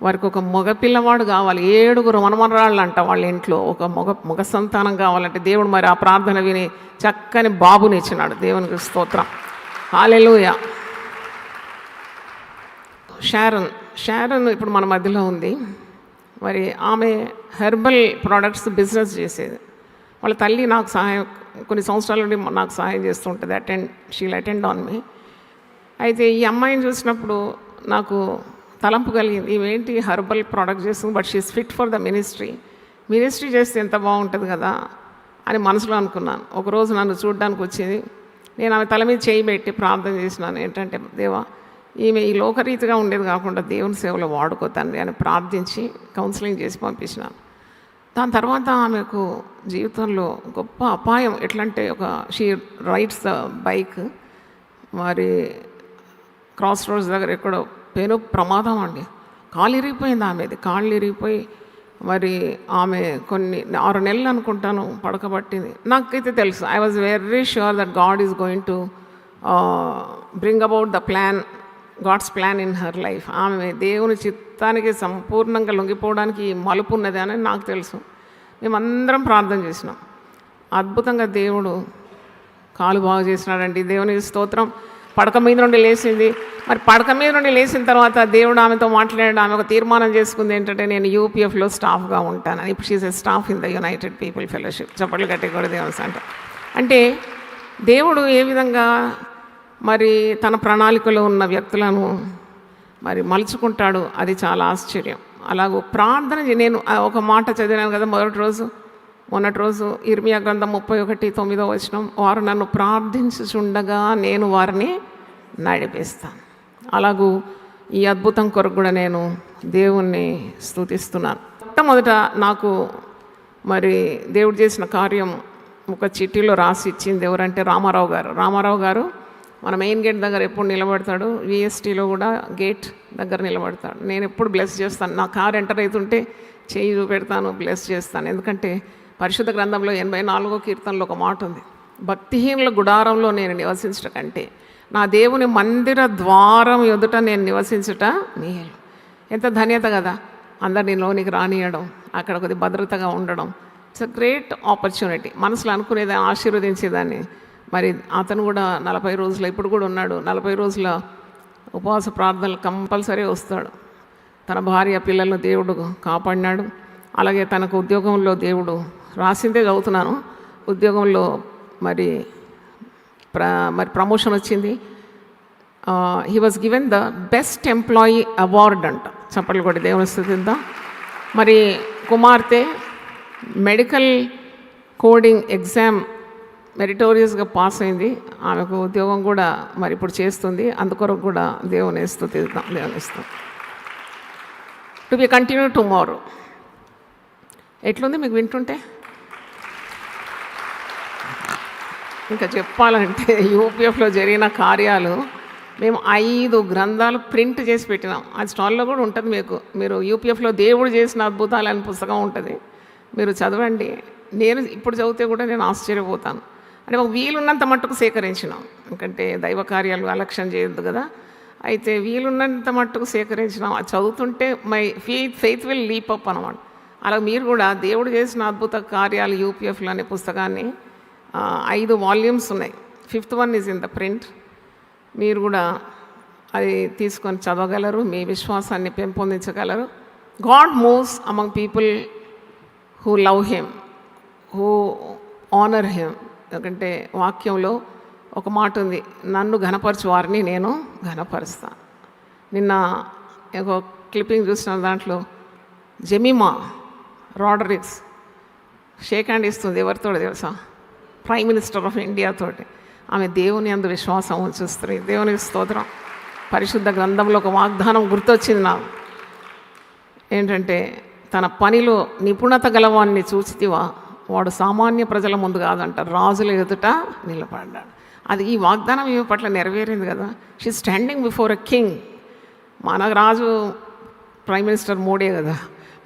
B: వారికి ఒక మగ పిల్లవాడు కావాలి. 7 మనమరాళ్ళు అంట వాళ్ళ ఇంట్లో. ఒక మగ సంతానం కావాలంటే దేవుడు మరి ఆ ప్రార్థన విని చక్కని బాబుని ఇచ్చినాడు. దేవునికి స్తోత్రం. హల్లెలూయా. షారన్ ఇప్పుడు మన మధ్యలో ఉంది. మరి ఆమె హెర్బల్ ప్రోడక్ట్స్ బిజినెస్ చేసేది. వాళ్ళ తల్లి నాకు సహాయం, కొన్ని సంవత్సరాల నుండి నాకు సహాయం చేస్తూ ఉంటుంది. She'll attend on me. అయితే ఈ అమ్మాయిని చూసినప్పుడు నాకు తలంపు కలిగింది, ఇవేంటి హెర్బల్ ప్రోడక్ట్ చేస్తుంది, but she is fit for the ministry చేస్తే ఎంత బాగుంటుంది కదా అని మనసులో అనుకున్నాను. ఒకరోజు నన్ను చూడడానికి వచ్చింది. నేను ఆమె తల మీద చేయి పెట్టి ప్రార్థన చేసినాను. ఏంటంటే, దేవా ఈమె ఈ లోకరీతిగా ఉండేది కాకుండా దేవుని సేవలో వాడుకోతాను అని ప్రార్థించి కౌన్సిలింగ్ చేసి పంపించినాను. దాని తర్వాత ఆమెకు జీవితంలో గొప్ప అపాయం ఎట్లంటే, షీ రైడ్స్ ద బైక్. మరి క్రాస్ రోడ్స్ దగ్గర ఎక్కడో పెను ప్రమాదం అండి. కాళ్ళు ఇరిగిపోయింది ఆమెది. కాళ్ళు ఇరిగిపోయి మరి ఆమె కొన్ని 6 నెలలు అనుకుంటాను పడకబట్టింది. నాకైతే తెలుసు, I was very sure that God is going to bring about the plan, God's plan in her life. ఆమె దేవుని చిత్తానికి సంపూర్ణంగా లొంగిపోవడానికి ఈ మలుపు ఉన్నది అని నాకు తెలుసు. మేమందరం ప్రార్థన చేసినాం. అద్భుతంగా దేవుడు కాలు బాగు చేసినాడండి. దేవునికి స్తోత్రం. పడక మీద నుండి లేచింది. మరి పడక మీద నుండి లేచిన తర్వాత దేవుడు ఆమెతో మాట్లాడాడు. ఆమె ఒక తీర్మానం చేసుకుంది ఏంటంటే, నేను యూపీఎఫ్లో స్టాఫ్గా ఉంటాను. ఇప్పుడు she's a staff in the United people fellowship. చప్పట్లు కట్టి కూడా దేవుని అంటే దేవుడు ఏ విధంగా మరి తన ప్రణాళికలో ఉన్న వ్యక్తులను మరి మలుచుకుంటాడు, అది చాలా ఆశ్చర్యం. అలాగూ ప్రార్థన నేను ఒక మాట చదివాను కదా మొన్నటి రోజు ఇర్మియా గ్రంథం 31:9 వారు నన్ను ప్రార్థించుచుండగా నేను వారిని నడిపిస్తాను. అలాగూ ఈ అద్భుతం కొరకు కూడా నేను దేవుణ్ణి స్తుతిస్తున్నాను. మొట్టమొదట నాకు మరి దేవుడు చేసిన కార్యం ఒక చిట్టీలో రాసి ఇచ్చింది ఎవరంటే రామారావు గారు మన మెయిన్ గేట్ దగ్గర ఎప్పుడు నిలబడతాడు, విఎస్టీలో కూడా గేట్ దగ్గర నిలబడతాడు. నేను ఎప్పుడు బ్లెస్ చేస్తాను. నా కారు ఎంటర్ అవుతుంటే చేయి చూపెడతాను, బ్లెస్ చేస్తాను. ఎందుకంటే పరిశుద్ధ గ్రంథంలో 84వ కీర్తనలో ఒక మాట ఉంది, భక్తిహీనుల గుడారంలో నేను నివసించుట కంటే నా దేవుని మందిర ద్వారం ఎదుట నేను నివసించుట మేలు. ఎంత ధన్యత కదా, అందరినీ లోనికి రానియడం, అక్కడ కొద్ది భద్రతగా ఉండడం. It's a great opportunity. మనసులో అనుకునేది ఆశీర్వదించేదాన్ని. మరి అతను కూడా 40 రోజులు ఇప్పుడు కూడా ఉన్నాడు. 40 రోజుల ఉపవాస ప్రార్థనలు కంపల్సరీ వస్తాడు. తన భార్య పిల్లలను దేవుడు కాపాడినాడు. అలాగే తనకు ఉద్యోగంలో దేవుడు రాసిందే చదువుతున్నాను. ఉద్యోగంలో మరి ప్రమోషన్ వచ్చింది. He was given the best employee award అంట. చప్పట్లు కొట్టి దేవుని స్తుతిద్దాం. మరి కుమార్తె మెడికల్ కోడింగ్ ఎగ్జామ్ మెరిటోరియస్గా పాస్ అయింది. ఆమెకు ఉద్యోగం కూడా మరి ఇప్పుడు చేస్తుంది. అందుకొరకు కూడా దేవుని స్తుతిద్దాం. దేవుని ఇస్తాం. To be continue tomorrow. ఎట్లుంది మీకు వింటుంటే? ఇంకా చెప్పాలంటే యూపీఎఫ్లో జరిగిన కార్యాలు మేము 5 గ్రంథాలు ప్రింట్ చేసి పెట్టినాం. అది స్టాల్లో కూడా ఉంటుంది. మీరు యూపీఎఫ్లో దేవుడు చేసిన అద్భుతాలు అనే పుస్తకం ఉంటుంది, మీరు చదవండి. నేను ఇప్పుడు చదివితే కూడా నేను ఆశ్చర్యపోతాను. అంటే ఒక వీలున్నంత మట్టుకు సేకరించినాం. ఎందుకంటే దైవ కార్యాలు అలక్ష్యం చేయొద్దు కదా. అయితే వీలున్నంత మట్టుకు సేకరించినాం. అది చదువుతుంటే my faith will leap up అనమాట. అలా మీరు కూడా దేవుడు చేసిన అద్భుత కార్యాలు యూపీఎఫ్లో అనే పుస్తకాన్ని 5 వాల్యూమ్స్ ఉన్నాయి. 5th one is in the print. మీరు కూడా అది తీసుకొని చదవగలరు, మీ విశ్వాసాన్ని పెంపొందించగలరు. God moves among people who love him, who honour him. ఎందుకంటే వాక్యంలో ఒక మాట ఉంది, నన్ను ఘనపరచు వారిని నేను ఘనపరుస్తాను. నిన్న ఒక క్లిప్పింగ్ చూసిన దాంట్లో జెమిమా రాడ్రిక్స్ షేక్ హ్యాండ్ ఇస్తుంది. ఎవరితో తెలుసా? ప్రైమ్ మినిస్టర్ ఆఫ్ ఇండియా తోటి. ఆమె దేవుని యందు విశ్వాసం ఉంచుస్తుంది. దేవునికి స్తోత్రం. పరిశుద్ధ గ్రంథంలో ఒక వాగ్దానం గుర్తొచ్చింది నాకు. ఏంటంటే, తన పనిలో నిపుణత గలవాన్ని చూచితివా, వాడు సామాన్య ప్రజల ముందు కాదంట, రాజుల ఎదుట నిలబడ్డాడు. అది ఈ వాగ్దానం ఈమె పట్ల నెరవేరింది కదా. She standing before a king. మన రాజు ప్రైమ్ మినిస్టర్ మోడీ కదా.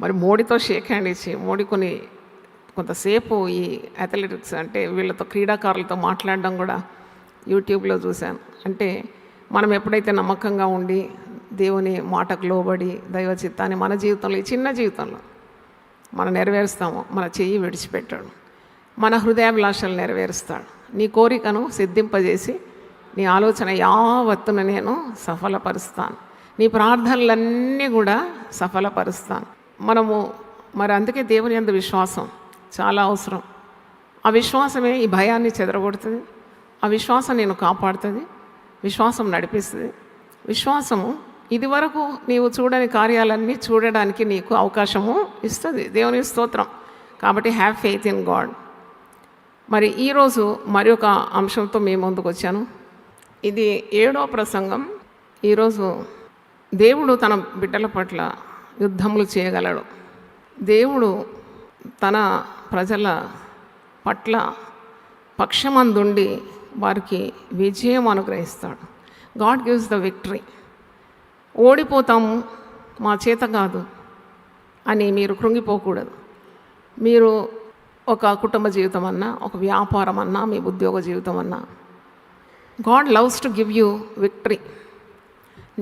B: మరి మోడీతో షేక్ హ్యాండ్ ఇచ్చి, మోడీ కొంతసేపు ఈ అథ్లెటిక్స్ అంటే వీళ్ళతో క్రీడాకారులతో మాట్లాడడం కూడా యూట్యూబ్లో చూశాను. అంటే మనం ఎప్పుడైతే నమ్మకంగా ఉండి దేవుని మాటకు లోబడి దైవ చిత్తాన్ని మన జీవితంలో, ఈ చిన్న జీవితంలో మనం నెరవేరుస్తామో, మన చెయ్యి విడిచిపెట్టాడు, మన హృదయాభిలాషలు నెరవేరుస్తాడు. నీ కోరికను సిద్ధింపజేసి నీ ఆలోచన యావత్తును నేను సఫలపరుస్తాను, నీ ప్రార్థనలన్నీ కూడా సఫలపరుస్తాను. మనము మరి అందుకే దేవుని యందు విశ్వాసం చాలా అవసరం. ఆ విశ్వాసమే ఈ భయాన్ని చెదరగొడుతుంది. ఆ విశ్వాసం నేను కాపాడుతుంది, విశ్వాసం నడిపిస్తుంది. విశ్వాసము ఇదివరకు నీవు చూడని కార్యాలన్నీ చూడడానికి నీకు అవకాశము ఇస్తుంది. దేవుని స్తోత్రం. కాబట్టి హ్యావ్ ఫెయిత్ ఇన్ గాడ్. మరి ఈరోజు మరి ఒక అంశంతో మీ ముందుకు వచ్చాను. ఇది 7వ ప్రసంగం. ఈరోజు దేవుడు తన బిడ్డల పట్ల యుద్ధములు చేయగలడు. దేవుడు తన ప్రజల పట్ల పక్షమందుండి వారికి విజయం అనుగ్రహిస్తాడు. God gives the victory. ఓడిపోతాము, మా చేత కాదు అని మీరు కృంగిపోకూడదు. మీరు ఒక కుటుంబ జీవితం అన్నా, ఒక వ్యాపారం అన్నా, మీ ఉద్యోగ జీవితం అన్నా, God loves to give you victory.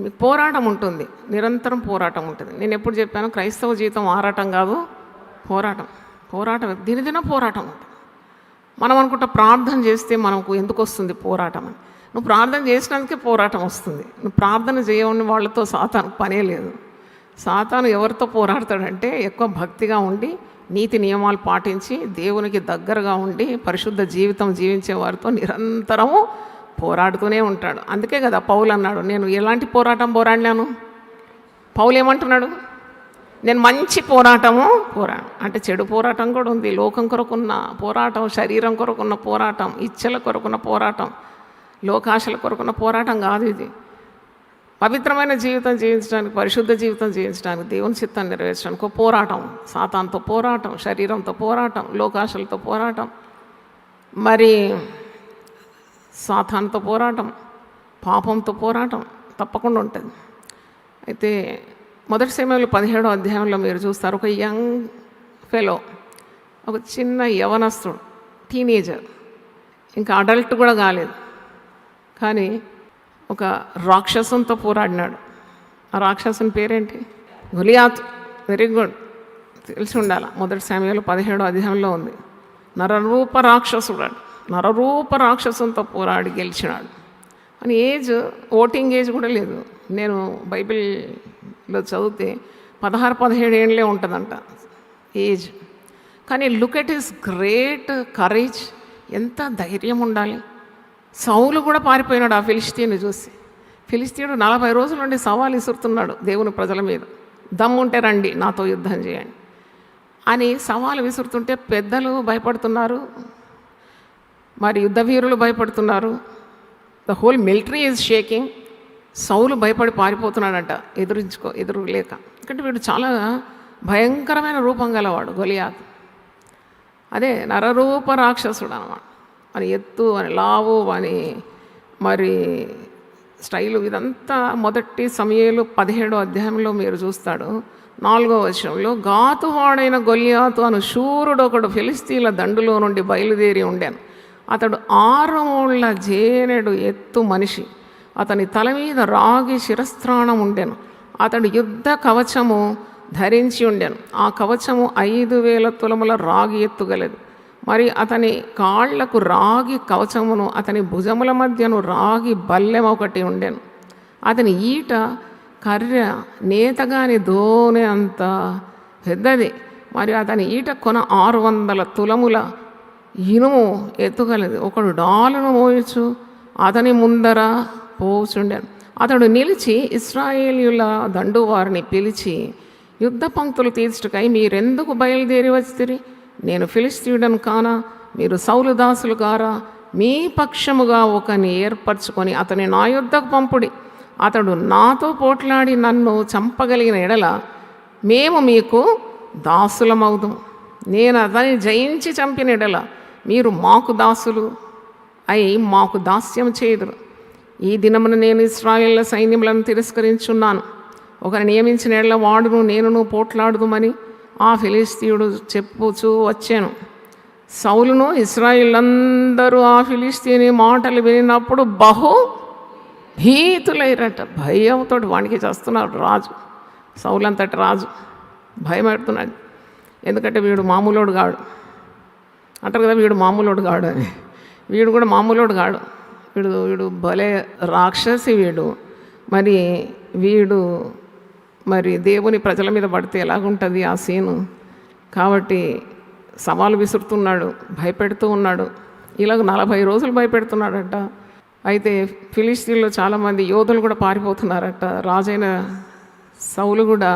B: మీకు పోరాటం ఉంటుంది, నిరంతరం పోరాటం ఉంటుంది. నేను ఎప్పుడు చెప్పాను, క్రైస్తవ జీవితం ఆరాటం కాదు, పోరాటం. పోరాటం దినదిన పోరాటం ఉంటుంది. మనం అనుకుంటా ప్రార్థన చేస్తే మనకు ఎందుకు వస్తుంది పోరాటం అని. నువ్వు ప్రార్థన చేసినందుకే పోరాటం వస్తుంది. నువ్వు ప్రార్థన చేయని వాళ్ళతో సాతాను పనే లేదు. సాతాను ఎవరితో పోరాడతాడంటే ఎక్కువ భక్తిగా ఉండి, నీతి నియమాలు పాటించి, దేవునికి దగ్గరగా ఉండి, పరిశుద్ధ జీవితం జీవించే వారితో నిరంతరము పోరాడుతూనే ఉంటాడు. అందుకే కదా పౌలు అన్నాడు, నేను ఎలాంటి పోరాటం పోరాడినాను. పౌలు ఏమంటున్నాడు, నేను మంచి పోరాటము అంటే చెడు పోరాటం కూడా ఉంది. లోకం కొరకున్న పోరాటం, శరీరం కొరకున్న పోరాటం, ఇచ్చల కొరకున్న పోరాటం, లోకాశల కొరకున్న పోరాటం కాదు ఇది. పవిత్రమైన జీవితం జీవించడానికి, పరిశుద్ధ జీవితం జీవించడానికి, దేవుని చిత్తాన్ని నెరవేర్చడానికి ఒక పోరాటం. సాతాన్తో పోరాటం, శరీరంతో పోరాటం, లోకాశలతో పోరాటం, మరి సాతాన్తో పోరాటం, పాపంతో పోరాటం తప్పకుండా ఉంటుంది. అయితే మొదటి సమయంలో 17వ అధ్యాయంలో మీరు చూస్తారు, ఒక యంగ్ ఫెలో, ఒక చిన్న యవనస్తుడు, టీనేజర్, ఇంకా అడల్ట్ కూడా కాలేదు, కానీ ఒక రాక్షసంతో పోరాడినాడు. ఆ రాక్షసుని పేరేంటి? గొలియాతు. వెరీ గుడ్, తెలిసి ఉండాలి. మొదటి సమయంలో 17వ అధ్యాయంలో ఉంది. నరరూప రాక్షసుడు, నరరూప రాక్షసంతో పోరాడి గెలిచినాడు. అని ఏజ్, ఓటింగ్ ఏజ్ కూడా లేదు. నేను బైబిల్లో చదివితే 16-17 ఏళ్ళే ఉంటుందంట ఏజ్. కానీ look at his great courage, ఎంత ధైర్యం ఉండాలి. సౌలు కూడా పారిపోయినాడు ఆ ఫిలిష్తీయుని చూసి. ఫిలిష్తీయుడు 40 రోజుల నుండి సవాలు విసురుతున్నాడు దేవుని ప్రజల మీద. దమ్ముంటే రండి నాతో యుద్ధం చేయండి అని సవాలు విసురుతుంటే పెద్దలు భయపడుతున్నారు, మరి యుద్ధ వీరులు భయపడుతున్నారు. The whole military is shaking. సౌలు భయపడి పారిపోతున్నాడంట, ఎదురు లేక. ఎందుకంటే వీడు చాలా భయంకరమైన రూపం గలవాడు గొలియాతు. అదే నరరూప రాక్షసుడు అన్నమాట. అని ఎత్తు అని లావు అని మరి స్టైలు, ఇదంతా మొదటి సమూయేలు 17వ అధ్యాయంలో మీరు చూస్తాడు. 4వ వచనంలో, గాతువాడైన గొలియాతు అను శూరుడు ఒకడు ఫిలిస్తీన్ల దండులో నుండి బయలుదేరి ఉండాను. అతడు 6 మూళ్ళ జేనెడు ఎత్తు మనిషి. అతని తల మీద రాగి శిరస్త్రాణం ఉండెను. అతడు యుద్ధ కవచము ధరించి ఉండెను. ఆ కవచము 5,000 తులముల రాగి ఎత్తుగలదు. మరి అతని కాళ్లకు రాగి కవచమును, అతని భుజముల మధ్యను రాగి బల్లెం ఒకటి ఉండెను. అతని ఈట కర్ర నేతగాని దోనె అంత పెద్దది. మరి అతని ఈట కొన 600 తులముల ఇనుము ఎత్తుగలదు. ఒకడు డాలును మోయచ్చు అతని ముందర పోచుండెను. అతడు నిలిచి ఇశ్రాయేలీయుల దండు వారిని పిలిచి, యుద్ధ పంక్తులు తీర్చుటకై మీరెందుకు బయలుదేరి వచ్చితిరి? నేను ఫిలిష్తీయుడను కానా? మీరు సౌలు దాసులు కారా? మీ పక్షముగా ఒకని ఏర్పరచుకొని అతని నా యుద్ధకు పంపుడి. అతడు నాతో పోట్లాడి నన్ను చంపగలిగిన ఎడల మేము మీకు దాసులమవుదుము. నేను అతన్ని జయించి చంపిన ఎడల మీరు మాకు దాసులు అయి మాకు దాస్యం చేయుదురు. ఈ దినమున నేను ఇశ్రాయేళ్ల సైన్యములను తిరస్కరించున్నాను. ఒకరిని నియమించిన ఎడల వాడును నేనును పోట్లాడుదుమని ఆ ఫిలిస్తీయుడు చెప్పుచూ వచ్చాను. సౌలును ఇశ్రాయేలందరూ ఆ ఫిలిస్తీని మాటలు వినినప్పుడు బహు భీతులైరట. భయంతో వానికి చేస్తున్నాడు రాజు. సౌలు అంతటి రాజు భయపెడుతున్నాడు. ఎందుకంటే వీడు మామూలోడు కాడు అంటారు కదా, వీడు మామూలోడు కాడు అని. వీడు కూడా మామూలోడు కాడు. వీడు భలే రాక్షసి వీడు. వీడు దేవుని ప్రజల మీద పడితే ఎలాగుంటుంది ఆ సీను. కాబట్టి సవాలు విసురుతున్నాడు, భయపెడుతూ ఉన్నాడు. ఇలాగ 40 రోజులు భయపెడుతున్నాడట. అయితే ఫిలిస్తీన్లో చాలామంది యోధులు కూడా పారిపోతున్నారట. రాజైన సౌలు కూడా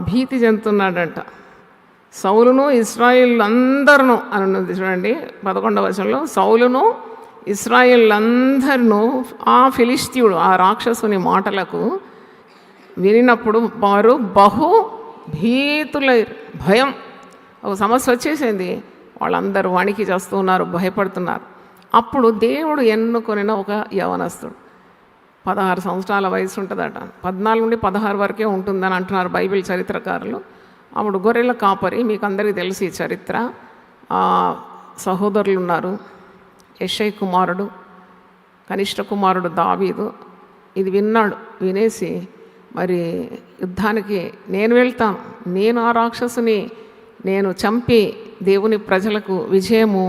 B: భీతి చెందుతున్నాడట. సౌలును ఇశ్రాయేల్ అందరూ అని ఉన్నది చూడండి 11వ వచనంలో. సౌలును ఇశ్రాయేల్ అందరూ ఆ ఫిలిస్తీయుడు, ఆ రాక్షసుని మాటలకు వినినప్పుడు వారు బహు భీతులై, భయం, ఒక సమస్య వచ్చేసింది. వాళ్ళందరూ వణికి చేస్తున్నారు, భయపడుతున్నారు. అప్పుడు దేవుడు ఎన్నుకొనిన ఒక యవనస్తుడు, 16 సంవత్సరాల వయసు ఉంటుందట. 14 నుండి 16 వరకే ఉంటుందని అంటున్నారు బైబిల్ చరిత్రకారులు. అప్పుడు గొర్రెల కాపరి, మీకు అందరికీ తెలిసి ఈ చరిత్ర. సహోదరులు ఉన్నారు, యెషై కుమారుడు కనిష్ట కుమారుడు దావీదు ఇది విన్నాడు. వినేసి మరి యుద్ధానికి నేను వెళ్తాను, నేను ఆ రాక్షసుని నేను చంపి దేవుని ప్రజలకు విజయము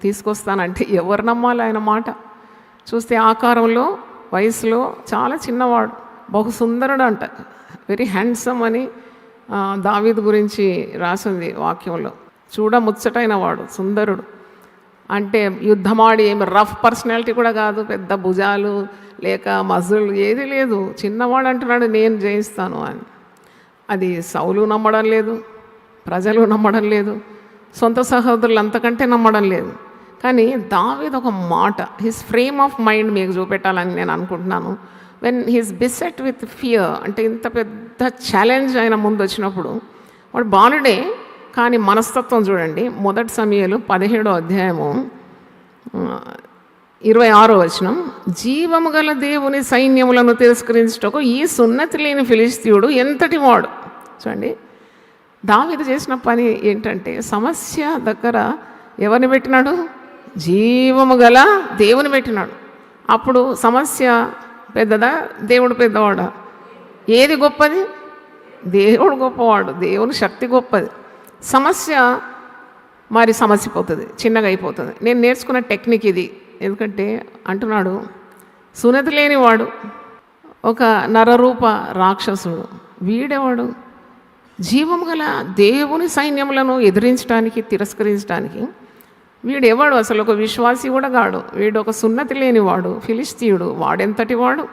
B: తీసుకొస్తానంటే ఎవరు నమ్మాలి ఆయన మాట? చూస్తే ఆకారంలో వయసులో చాలా చిన్నవాడు, బహు సుందరుడు అంట, వెరీ హ్యాండ్సమ్ అని దావీదు గురించి రాసింది వాక్యంలో. చూడముచ్చటైన వాడు, సుందరుడు. అంటే యుద్ధమాడి ఏమి రఫ్ పర్సనాలిటీ కూడా కాదు, పెద్ద భుజాలు లేక మజులు ఏది లేదు, చిన్నవాడు అంటున్నాడు నేను జయిస్తాను అని. అది సౌలు నమ్మడం లేదు, ప్రజలు నమ్మడం లేదు, సొంత సహోదరులు అంతకంటే నమ్మడం లేదు. కానీ దావీదు ఒక మాట, హిస్ ఫ్రేమ్ ఆఫ్ మైండ్ మీకు చూపెట్టాలని నేను అనుకుంటున్నాను. When he's bisect with fear, అంటే ఇంత పెద్ద ఛాలెంజ్ ఆయన ముందు వచ్చినప్పుడు వాడు బాలుడే, కానీ మనస్తత్వం చూడండి. 1 సమూయేలు 17వ అధ్యాయము 26వ వచనం, జీవము గల దేవుని సైన్యములను తిరస్కరించుటకు ఈ సున్నతి లేని ఫిలిస్తీయుడు ఎంతటి వాడు. చూడండి, దావీదు చేసిన పని ఏంటంటే సమస్య దగ్గర ఎవరిని పెట్టినాడు? జీవము గల దేవుని పెట్టినాడు. అప్పుడు సమస్య పెద్దదా, దేవుడు పెద్దవాడా? ఏది గొప్పది? దేవుడు గొప్పవాడు, దేవుని శక్తి గొప్పది. సమస్య మరి సమసిపోతుంది, చిన్నగా అయిపోతుంది. నేను నేర్చుకున్న టెక్నిక్ ఇది. ఎందుకంటే అంటున్నాడు సున్నతి లేనివాడు, ఒక నరరూప రాక్షసుడు, వీడేవాడు జీవము గల దేవుని సైన్యములను ఎదిరించడానికి తిరస్కరించడానికి వీడెవాడు? అసలు ఒక విశ్వాసి కూడా కాడు, వీడు ఒక సున్నతి లేనివాడు, ఫిలిస్తీయుడు. వాడెంతటి వాడు?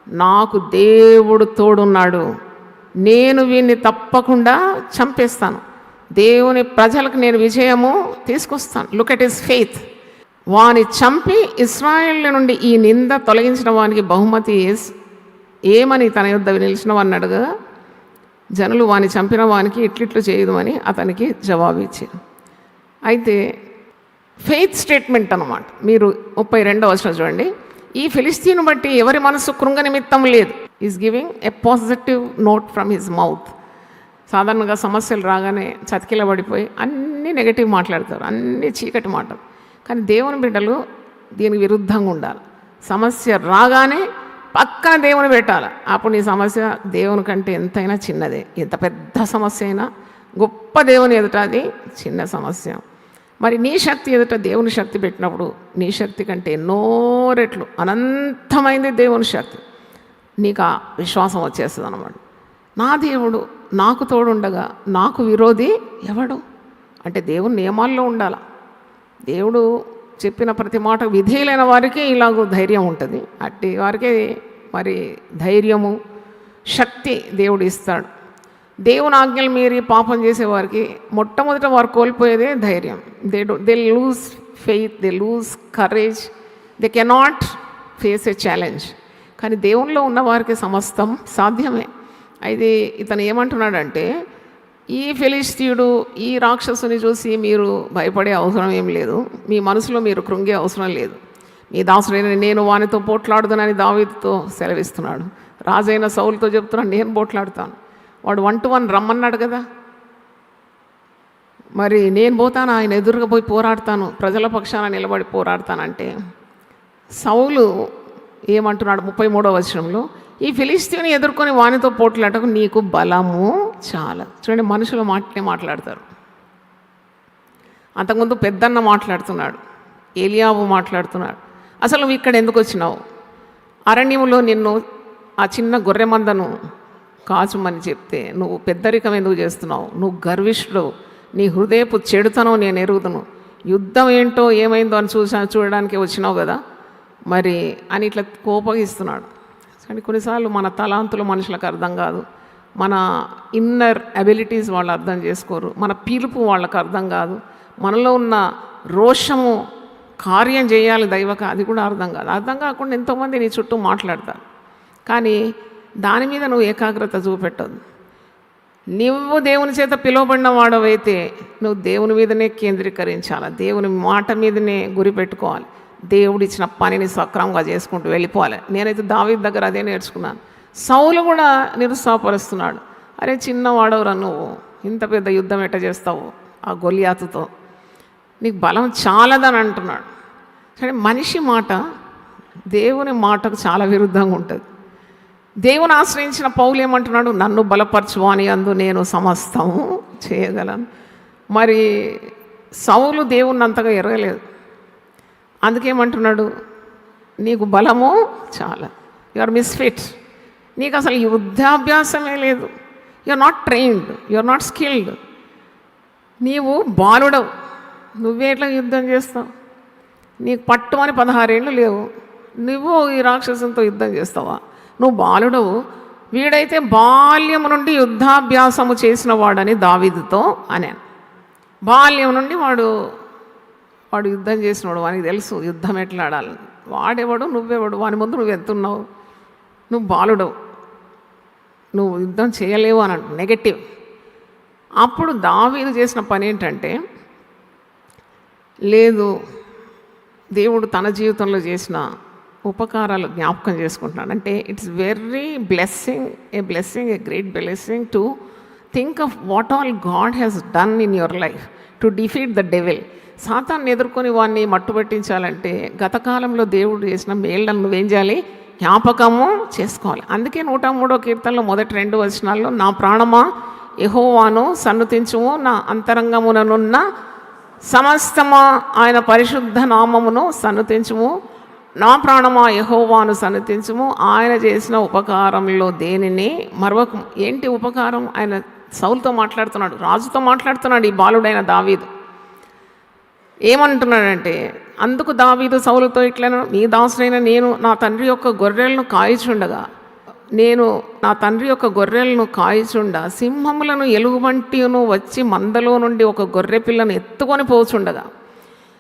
B: నాకు దేవుడు తోడున్నాడు, నేను వీడిని తప్పకుండా చంపేస్తాను, దేవుని ప్రజలకు నేను విజయము తీసుకొస్తాను. Look at his faith. వాని చంపి ఇశ్రాయేల్ నుండి ఈ నింద తొలగించిన వానికి బహుమతి ఏమని తన యుద్ధ నిలిచిన వాడిని అడగగా జనులు వాని చంపిన వానికి ఇట్లిట్లు చేయదు అని అతనికి జవాబు ఇచ్చారు. అయితే ఫెయిత్ స్టేట్మెంట్ అన్నమాట. మీరు 32వ వచనం చూడండి. ఈ ఫిలిస్తీన్ బట్టి ఎవరి మనసు కృంగ నిమిత్తం లేదు. Is giving a positive note from his mouth. సాధారణంగా సమస్యలు రాగానే చతికిలబడిపోయి అన్నీ నెగటివ్ మాట్లాడతారు, అన్నీ చీకటి మాటలు. కానీ దేవుని బిడ్డలు దీనికి విరుద్ధంగా ఉండాలి. సమస్య రాగానే పక్కన దేవుని పెట్టాలి. అప్పుడు నీ సమస్య దేవుని కంటే ఎంతైనా చిన్నదే. ఎంత పెద్ద సమస్య అయినా గొప్ప దేవుని ఎదుట అది చిన్న సమస్య. మరి నీ శక్తి ఎదుట దేవుని శక్తి పెట్టినప్పుడు నీ శక్తి కంటే ఎన్నో రెట్లు అనంతమైంది దేవుని శక్తి. నీకు ఆ విశ్వాసం వచ్చేస్తుంది అన్నమాట. నా దేవుడు నాకు తోడుండగా నాకు విరోధి ఎవడు? అంటే దేవుని నియమాల్లో ఉండాలి. దేవుడు చెప్పిన ప్రతి మాట విధేయులైన వారికి ఇలాగూ ధైర్యం ఉంటుంది. అట్టి వారికి మరి ధైర్యము శక్తి దేవుడు ఇస్తాడు. దేవుని ఆజ్ఞలు మీరి పాపం చేసేవారికి మొట్టమొదట వారు కోల్పోయేదే ధైర్యం. They lose faith, they lose courage, they cannot face a challenge. కానీ దేవునిలో ఉన్న వారికి సమస్తం సాధ్యమే. అయితే ఇతను ఏమంటున్నాడంటే ఈ ఫిలిస్తీయుడు ఈ రాక్షసుని చూసి మీరు భయపడే అవసరం ఏం లేదు, మీ మనసులో మీరు కృంగే అవసరం లేదు. మీ దాసుడైన నేను వానితో పోట్లాడుతానని దావీదుతో సెలవిస్తున్నాడు. రాజైన సౌలుతో చెప్తున్నాడు నేను పోట్లాడుతాను. వాడు 1 to 1 రమ్మన్నాడు కదా, మరి నేను పోతాను, ఆయన ఎదురుగా పోయి పోరాడతాను, ప్రజల పక్షాన నిలబడి పోరాడతానంటే సౌలు ఏమంటున్నాడు 33వ వచనంలో, ఈ ఫిలిస్తీయుని ఎదుర్కొని వానితో పోట్లాడటకు నీకు బలము చాలా. చూడండి, మనుషుల మాటనే మాట్లాడతారు. అంతకుముందు పెద్దన్న మాట్లాడుతున్నాడు, ఏలియాబు మాట్లాడుతున్నాడు. అసలు నువ్వు ఇక్కడ ఎందుకు వచ్చినావు? అరణ్యములో నిన్ను ఆ చిన్న గొర్రె మందను కాచుమని చెప్తే నువ్వు పెద్దరికం ఎందుకు చేస్తున్నావు? నువ్వు గర్విష్ఠుడు, నీ హృదయపు చెడుతనం నేను ఎరుగుదును. యుద్ధం ఏంటో ఏమైందో అని చూడడానికి వచ్చినావు కదా మరి అని ఇట్లా కోపగిస్తున్నాడు. కానీ కొన్నిసార్లు మన తలాంతులు మనుషులకు అర్థం కాదు, మన ఇన్నర్ అబిలిటీస్ వాళ్ళు అర్థం చేసుకోరు, మన పిలుపు వాళ్ళకు అర్థం కాదు, మనలో ఉన్న రోషము కార్యం చేయాలి దైవక అది కూడా అర్థం కాదు. అర్థం కాకుండా ఎంతోమంది నీ చుట్టూ మాట్లాడతారు. కానీ దాని మీద నువ్వు ఏకాగ్రత చూపెట్టదు. నువ్వు దేవుని చేత పిలువబడిన వాడవైతే నువ్వు దేవుని మీదనే కేంద్రీకరించాలి, దేవుని మాట మీదనే గురి పెట్టుకోవాలి, దేవుడు ఇచ్చిన పనిని సక్రమంగా చేసుకుంటూ వెళ్ళిపోవాలి. నేనైతే దావీదు దగ్గర అదే నేర్చుకున్నాను. సౌలు కూడా నిరుత్సాహపరుస్తున్నాడు. అరే చిన్నవాడవరా నువ్వు, ఇంత పెద్ద యుద్ధం ఎట్ట చేస్తావు ఆ గొలియాతుతో, నీకు బలం చాలదని అంటున్నాడు. సరే మనిషి మాట దేవుని మాటకు చాలా విరుద్ధంగా ఉంటుంది. దేవుని ఆశ్రయించిన పౌలు ఏమంటున్నాడు? నన్ను బలపరచువా అని అందు నేను సమస్తము చేయగలను. మరి సౌలు దేవుణ్ణి అంతగా ఎరగలేదు. అందుకేమంటున్నాడు? నీకు బలము చాలా, యు ఆర్ మిస్ఫిట్, నీకు అసలు యుద్ధాభ్యాసమే లేదు, you are not trained, you are not skilled, నీవు బాలుడవు, నువ్వే ఎట్లా యుద్ధం చేస్తావు? నీకు పట్టుమని 16 ఏళ్ళు లేవు, నువ్వు ఈ రాక్షసులతో యుద్ధం చేస్తావా? నువ్వు బాలుడవు. వీడైతే బాల్యం నుండి యుద్ధాభ్యాసము చేసిన వాడని దావీదుతో అనాను. బాల్యం నుండి వాడు యుద్ధం చేసినవాడు, వానికి తెలుసు యుద్ధం ఎట్లా ఆడాలని. వాడెవడు, నువ్వెవడు, వాని ముందు నువ్వు ఎంతున్నావు, నువ్వు బాలుడవు, నువ్వు యుద్ధం చేయలేవు అని అంట, నెగటివ్. అప్పుడు దావీదు చేసిన పని ఏంటంటే, లేదు దేవుడు తన జీవితంలో చేసిన ఉపకారాలు జ్ఞాపకం చేసుకుంటున్నాడు. అంటే it's very blessing, a great blessing to think of what all God has done in your life to defeat the devil. సాతాన్ని ఎదుర్కొని వాడిని మట్టుబట్టించాలంటే గతకాలంలో దేవుడు చేసిన మేళ్ళను నువ్వేం చేయాలి? జ్ఞాపకము చేసుకోవాలి. అందుకే 103వ కీర్తనలో మొదటి 2 వచనాల్లో, నా ప్రాణమా యెహోవాను సన్నుతించుము, నా అంతరంగముననున్న సమస్తమా ఆయన పరిశుద్ధ నామమును సన్నుతించుము, నా ప్రాణమా యెహోవాను సన్నుతించుము, ఆయన చేసిన ఉపకారంలో దేనిని మరవకము. ఏంటి ఉపకారం? ఆయన సౌలుతో మాట్లాడుతున్నాడు, రాజుతో మాట్లాడుతున్నాడు. ఈ బాలుడైన దావీదు ఏమంటున్నాడంటే, అందుకు దావీదు సౌలుతో ఇట్లను, నీ దాసుడైన నేను నా తండ్రి యొక్క గొర్రెలను కాయిచుండా సింహములను ఎలుగుబంటిను వచ్చి మందలో నుండి ఒక గొర్రె పిల్లను ఎత్తుకొని పోచుండగా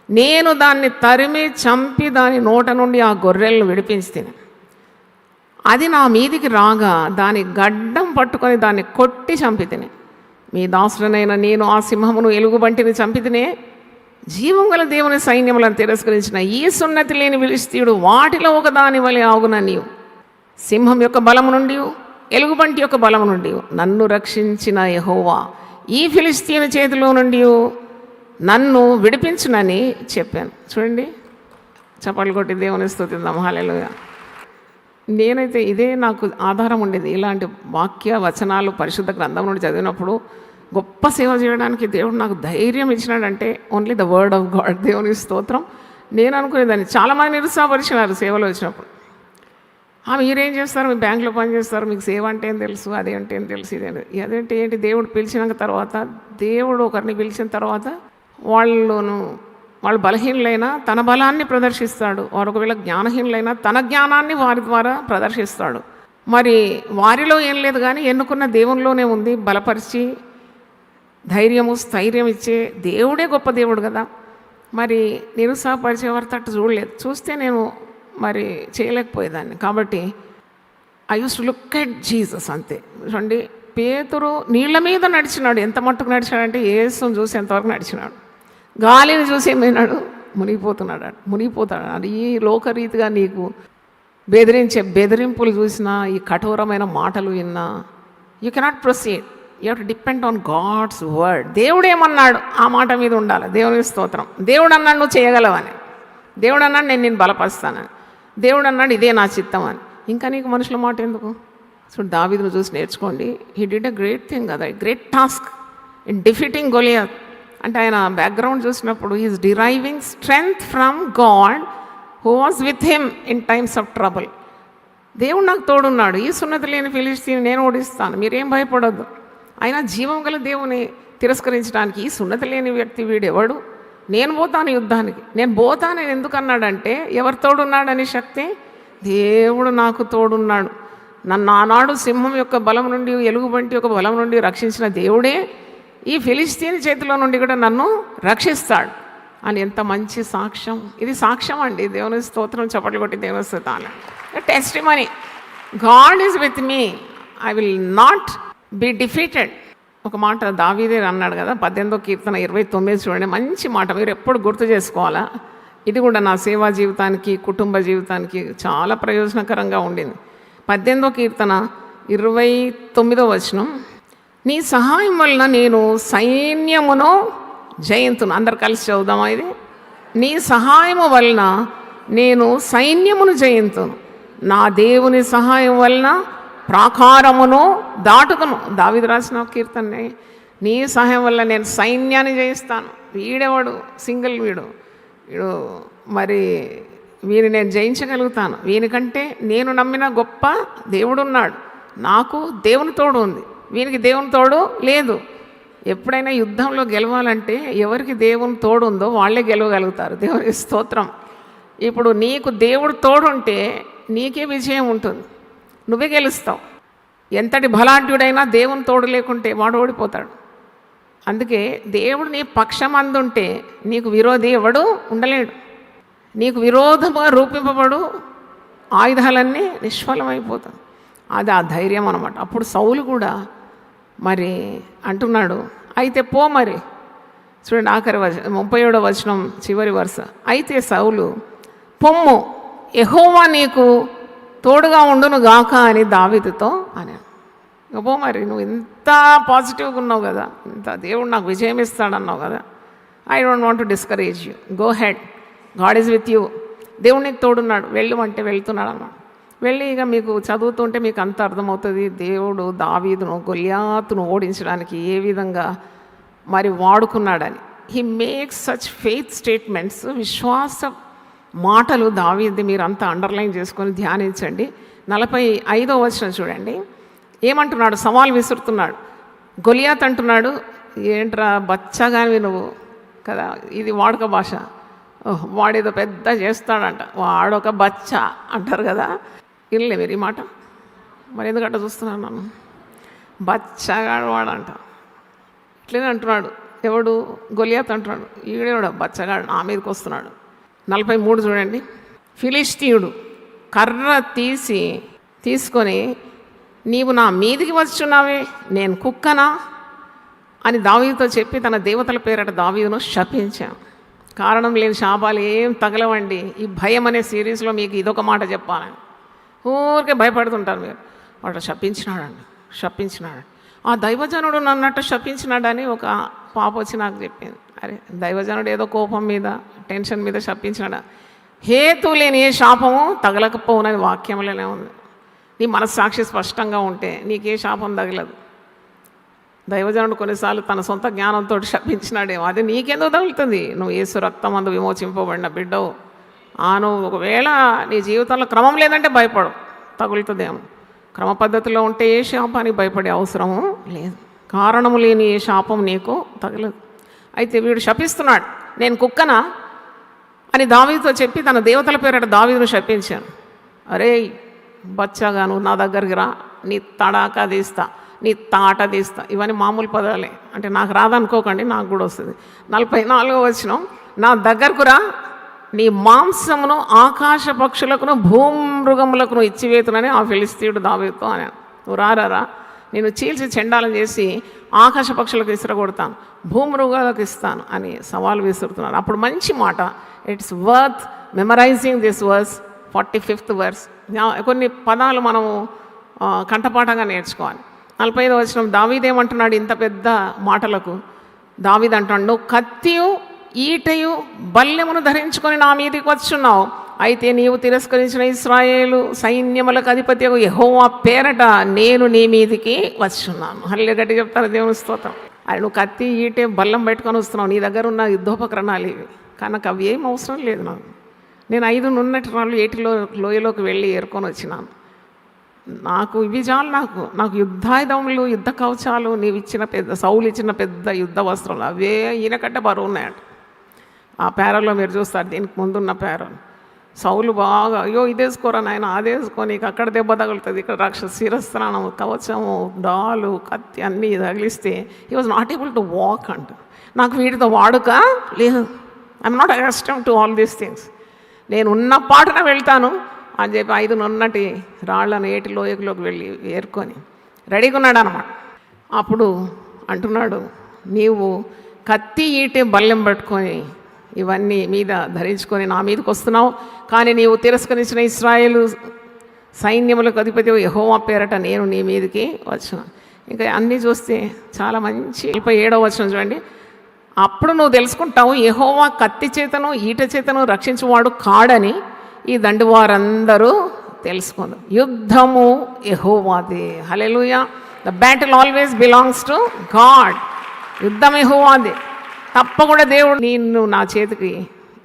B: నేను దాన్ని తరిమి చంపి దాని నోట నుండి ఆ గొర్రెలను విడిపించి అది నా మీదికి రాగా దాని గడ్డం పట్టుకొని దాన్ని కొట్టి చంపితిని. మీ దాసుడనైన నేను ఆ సింహమును ఎలుగుబంటిని చంపితినే. జీవం గల దేవుని సైన్యములను తిరస్కరించిన ఈ సున్నతి లేని ఫిలిష్తీయుడు వాటిలో ఒక దాని వలె ఆగున నీవు. సింహం యొక్క బలము నుండి, ఎలుగుబంటి యొక్క బలము నుండి నన్ను రక్షించిన యెహోవా ఈ ఫిలిష్తీయుని చేతిలో నుండి నన్ను విడిపించునని చెప్పాను. చూడండి, చప్పట్లు కొట్టి దేవుని స్తుతిద్దాం. హల్లెలూయా. నేనైతే ఇదే నాకు ఆధారం ఉండేది. ఇలాంటి వాక్య వచనాలు పరిశుద్ధ గ్రంథం నుండి చదివినప్పుడు గొప్ప సేవ చేయడానికి దేవుడు నాకు ధైర్యం ఇచ్చినాడంటే only the word of God. దేవుని స్తోత్రం. నేను అనుకునేదాన్ని, చాలామంది నిరుత్సాహపరిచినారు సేవలో వచ్చినప్పుడు. మీరేం చేస్తారు? మీ బ్యాంకులో పనిచేస్తారు, మీకు సేవ అంటే ఏం తెలుసు, అదేంటే ఏం తెలుసు, అదేంటి ఏంటి? దేవుడు పిలిచినాక తర్వాత, దేవుడు ఒకరిని పిలిచిన తర్వాత వాళ్ళు బలహీనులైనా తన బలాన్ని ప్రదర్శిస్తాడు. వారు ఒకవేళ జ్ఞానహీనులైనా తన జ్ఞానాన్ని వారి ద్వారా ప్రదర్శిస్తాడు. మరి వారిలో ఏం లేదు కానీ ఎన్నుకున్న దేవునిలోనే ఉంది. బలపరిచి ధైర్యము స్థైర్యం ఇచ్చే దేవుడే గొప్ప దేవుడు కదా. మరి నిరుత్సాహపరిచేవారు తట్టు చూడలేదు. చూస్తే నేను మరి చేయలేకపోయేదాన్ని. కాబట్టి I use to look at Jesus అంతే. చూడండి, పేతురు నీళ్ళ మీద నడిచినాడు. ఎంత మట్టుకు నడిచాడంటే యేసుని చూసి ఎంతవరకు నడిచినాడు. గాలిని చూసి ఏమైనాడు? మునిగిపోతాడు. ఈ లోకరీతిగా నీకు బెదిరింపులు చూసినా, ఈ కఠోరమైన మాటలు విన్నా, you cannot proceed. You have to depend on God's word. దేవుడు ఏమన్నాడు ఆ మాట మీద ఉండాలి. దేవుని స్తోత్రం. దేవుడు అన్నాడు నువ్వు చేయగలవని, దేవుడు అన్నాడు నేను నిన్ను బలపరుస్తానని, దేవుడు అన్నాడు ఇదే నా చిత్తం అని. ఇంకా నీకు మనుషుల మాట ఎందుకు? సో దావీదును చూసి నేర్చుకోండి. He did a great thing కదా, great task in defeating Goliath. అంటే ఆయన బ్యాక్గ్రౌండ్ చూసినప్పుడు is deriving strength from God who was with him in times of trouble. దేవుడు నాకు తోడున్నాడు, ఈ సున్నతి లేని ఫిలిష్తీయుని నేను ఓడిస్తాను, మీరేం భయపడొద్దు. అయినా జీవం గల దేవుని తిరస్కరించడానికి ఈ సున్నతి లేని వ్యక్తి వీడెవడు? నేను పోతాను యుద్ధానికి, నేను పోతాను ఎందుకు అన్నాడంటే, ఎవరు తోడున్నాడని శక్తి? దేవుడు నాకు తోడున్నాడు. నన్ను ఆనాడు సింహం యొక్క బలం నుండి, ఎలుగుబంటి యొక్క బలం నుండి రక్షించిన దేవుడే ఈ ఫిలిష్తీయుని చేతిలో నుండి కూడా నన్ను రక్షిస్తాడు అని ఎంత మంచి సాక్ష్యం. ఇది సాక్ష్యం అండి. దేవుని స్తోత్రం. చప్పట్లు కొట్టి దేవుని స్తుతాలు. Testimony. God is with me, I will not be defeated. ఒక మాట దావీదే అన్నాడు కదా, 18వ కీర్తన 29 చూడండి. మంచి మాట, మీరు ఎప్పుడు గుర్తు చేసుకోవాలా. ఇది కూడా నా సేవా జీవితానికి, కుటుంబ జీవితానికి చాలా ప్రయోజనకరంగా ఉండింది. 18వ కీర్తన 29వ వచనం, నీ సహాయం వలన నేను సైన్యమును జయింతును. అందరు కలిసి చదువుదామా ఇది? నీ సహాయము వలన నేను సైన్యమును జయింతును, నా దేవుని సహాయం వలన ప్రాకారమును దాటుతును. దావీదు రాసిన కీర్తనే, నీ సహాయం వల్ల నేను సైన్యాన్ని జయిస్తాను. వీడెవడు సింగిల్ వీడు మరి వీని నేను జయించగలుగుతాను. వీనికంటే నేను నమ్మిన గొప్ప దేవుడున్నాడు, నాకు దేవుని తోడు ఉంది, వీనికి దేవుని తోడు లేదు. ఎప్పుడైనా యుద్ధంలో గెలవాలంటే ఎవరికి దేవుని తోడు ఉందో వాళ్ళే గెలవగలుగుతారు. దేవునికి స్తోత్రం. ఇప్పుడు నీకు దేవుడు తోడుంటే నీకే విజయం ఉంటుంది, నువ్వే గెలుస్తావు. ఎంతటి బలాఢ్యుడైనా దేవుని తోడు లేకుంటే వాడు ఓడిపోతాడు. అందుకే దేవుడు నీ పక్షమందుంటే నీకు విరోధి ఎవడు ఉండలేడు. నీకు విరోధముగా రూపింపబడు ఆయుధాలన్నీ నిష్ఫలమైపోతాయి. అది ఆ ధైర్యం అన్నమాట. అప్పుడు సౌలు కూడా మరి అంటున్నాడు, అయితే పో మరి. చూడండి ఆఖరి 37వ వచనం చివరి వరుస. అయితే సౌలు పొమ్ము, యెహోవా నీకు తోడుగా ఉండును గాక అని దావీదుతో అని. పో మరి, నువ్వు ఇంత పాజిటివ్గా ఉన్నావు కదా, ఇంత దేవుడు నాకు విజయం ఇస్తాడన్నావు కదా, I don't want to discourage you, go head, God is with you. దేవుడు నీకు తోడున్నాడు, వెళ్ళు అంటే వెళ్తున్నాడు అన్నాడు. వెళ్ళి ఇక మీకు చదువుతుంటే మీకు అంత అర్థమవుతుంది దేవుడు దావీదును గొల్యాతును ఓడించడానికి ఏ విధంగా మరి వాడుకున్నాడని. He makes such faith statements, విశ్వాస మాటలు దావీదు. మీరు అంతా అండర్లైన్ చేసుకొని ధ్యానించండి. 45వ వచనం చూడండి, ఏమంటున్నాడు? సవాల్ విసురుతున్నాడు. గొలియాత్ అంటున్నాడు, ఏంట్రా బచ్చగానివి నువ్వు కదా, ఇది వాడుక భాష, వాడేదో పెద్ద చేస్తాడంట, వాడొక బచ్చ అంటారు కదా. ఇల్లే మీరు ఈ మాట, మరి ఎందుకంటే చూస్తున్నాను నన్ను, బచ్చగాడు వాడంట. ఇట్లనే అంటున్నాడు. ఎవడు? గొలియాత్ అంటున్నాడు, ఈడేవాడు బచ్చగాడు నా మీదకి వస్తున్నాడు. 43 చూడండి, ఫిలిష్తీయుడు కర్ర తీసుకొని నీవు నా మీదికి వచ్చున్నావే, నేను కుక్కనా అని దావీదుతో చెప్పి తన దేవతల పేరట దావీదును శపించాను. కారణం లేని శాపాలు ఏం తగలవండి. ఈ భయం అనే సిరీస్లో మీకు ఇదొక మాట చెప్పాలని, ఊరికే భయపడుతుంటారు మీరు. వాడు శపించినాడు. ఆ దైవజనుడు నన్నట్టు శపించినాడని ఒక పాప వచ్చి నాకు చెప్పింది. అరే దైవజనుడు ఏదో కోపం మీద టెన్షన్ మీద శపించినాడా? హేతు లేని ఏ శాపము తగలకపోనని వాక్యంలోనే ఉంది. నీ మనస్సాక్షి స్పష్టంగా ఉంటే నీకే శాపం తగలదు. దైవజనుడు కొన్నిసార్లు తన సొంత జ్ఞానంతో శపించినాడేమో, అది నీకెందుకు తగులుతుంది? నువ్వు యేసు రక్తం అందు విమోచింపబడిన బిడ్డవు. నువ్వు ఒకవేళ నీ జీవితంలో క్రమం లేదంటే భయపడు, తగులుతుందేమో. క్రమ పద్ధతిలో ఉంటే ఏ శాపానికి భయపడే అవసరము లేదు. కారణము లేని ఏ శాపం నీకు తగలదు. అయితే వీడు శపిస్తున్నాడు, నేను కుక్కనా అని దావీదుతో చెప్పి తన దేవతల పేరట దావీదును శపించాను. అరే బచ్చగా నువ్వు నా దగ్గరికి రా, నీ తడాక తీస్తా, నీ తాట తీస్తా. ఇవన్నీ మామూలు పదాలే, అంటే నాకు రాదనుకోకండి, నాకు కూడా వస్తుంది. 44వ వచనం, నా దగ్గరకు రా, నీ మాంసమును ఆకాశ పక్షులకును భూమృగములకును ఇచ్చివేతునని ఆ ఫిలిస్తీయుడు దావీదుతో అని. నువ్వు రారా, నేను చీల్చి చెండాలం చేసి ఆకాశ పక్షులకు ఇసురగొడతాను, భూమృగాలకు ఇస్తాను అని సవాల్ విసురుతున్నాను. అప్పుడు మంచి మాట, it's worth memorising this verse, 45th verse. కొన్ని పదాలు మనము కంఠపాఠంగా నేర్చుకోవాలి. 45వ వచనం, దావీదు ఏమంటున్నాడు ఇంత పెద్ద మాటలకు? దావీదు అంటాడు, కత్తియు ఈటయు బల్లెమును ధరించుకొని నా మీదికి వచ్చున్నావు, అయితే నీవు తిరస్కరించిన ఇశ్రాయేలు సైన్యములకు అధిపతి యెహోవా పేరట నేను నీ మీదికి వచ్చున్నాను. హల్లెలూయా, గట్టి చెప్తారు దేవుని స్తోత్రం. అది నువ్వు కత్తి ఈటే బల్లం పెట్టుకొని వస్తున్నావు, నీ దగ్గర ఉన్న యుద్ధోపకరణాలు ఇవి, కనుక అవి ఏం అవసరం లేదు నాకు. నేను 5 నున్నటి రాళ్ళు ఏటిలో లోయలోకి వెళ్ళి ఏరుకొని వచ్చినాను. నాకు ఇవి చాలు. నాకు యుద్ధాయుధములు, యుద్ధ కవచాలు, నీవు ఇచ్చిన సౌలు ఇచ్చిన పెద్ద యుద్ధ వస్త్రాలు అవే ఈయనకంటే బరువు ఉన్నాయంట. ఆ పేరలో మీరు చూస్తారు, దీనికి ముందున్న పేర సౌలు బాగా అయ్యో ఇదేసుకోరా నాయన, అదేసుకో, నీకు అక్కడ దెబ్బ తగులుతుంది, ఇక్కడ శిరస్త్రాణము, కవచము, డాలు, కత్తి అన్నీ తగిలిస్తే he was not able to walk అంట. నాకు వీటితో వాడుక లేదు. I'm not accustomed to all these things. నేను ఉన్న పాటన వెళ్తాను అని చెప్పి 5 నున్నటి రాళ్లను ఏటి లోయలోకి వెళ్ళి ఏరుకొని రెడీగా ఉన్నాడు అనమాట. అప్పుడు అంటున్నాడు, నీవు కత్తి ఈటే బల్లెం పట్టుకొని ఇవన్నీ మీద ధరించుకొని నా మీదకి వస్తున్నావు, కానీ నీవు తిరస్కరించిన ఇశ్రాయేలు సైన్యములకు అధిపతి యెహోవా పేరట నేను నీ మీదకి వచ్చిన. ఇంకా అన్నీ చూస్తే చాలా మంచి 47వ వచనం చూడండి, అప్పుడు నువ్వు తెలుసుకుంటావు యెహోవా కత్తి చేతను ఈట చేతను రక్షించువాడు కాడని, ఈ దండి వారందరూ తెలుసుకుందాం. యుద్ధము యెహోవాదే. హల్లెలూయా. The battle always belongs to God. యుద్ధం యెహోవాదే. తప్పకుండా దేవుడు నిన్ను నా చేతికి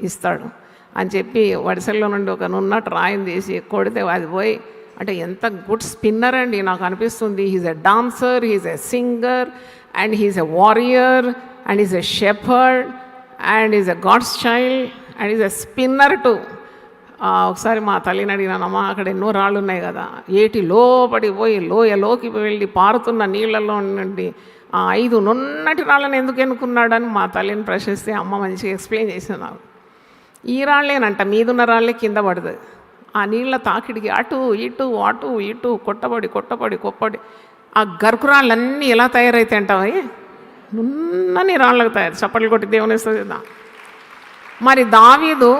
B: ఇస్తాడు అని చెప్పి వడిసెల్లో నుండి ఒక నున్నట్టు రాయిని తీసి కొడితే అది పోయి, అంటే ఎంత గుడ్ స్పిన్నర్ అండి నాకు అనిపిస్తుంది. He's a dancer, he's a singer, and he's a warrior, and is a shepherd, and is a God's child, and is a spinner too. ఒకసారి మా తల్లిని అడిగినానమ్మా, అక్కడ ఎన్నో రాళ్ళు ఉన్నాయి కదా, ఏటి లోపడి పోయి లోయలోకి వెళ్ళి పారుతున్న నీళ్ళల్లో నుండి ఆ 5 నున్నటి రాళ్ళని ఎందుకు ఎన్నుకున్నాడని మా తల్లిని ప్రశ్నిస్తే అమ్మ మంచిగా ఎక్స్ప్లెయిన్ చేసింది నాకు. ఈ రాళ్ళేనంట, మీదున్న రాళ్ళే కింద పడుతుంది. ఆ నీళ్ళ తాకిడికి అటు ఇటు కొట్టబడి ఆ గరుకురాళ్ళన్నీ ఎలా తయారైతాయి అంటావా? నున్నని రాళ్ళకు తయారు. చప్పట్లు కొట్టి దేవుని ఇస్తుంది. మరి దావీదు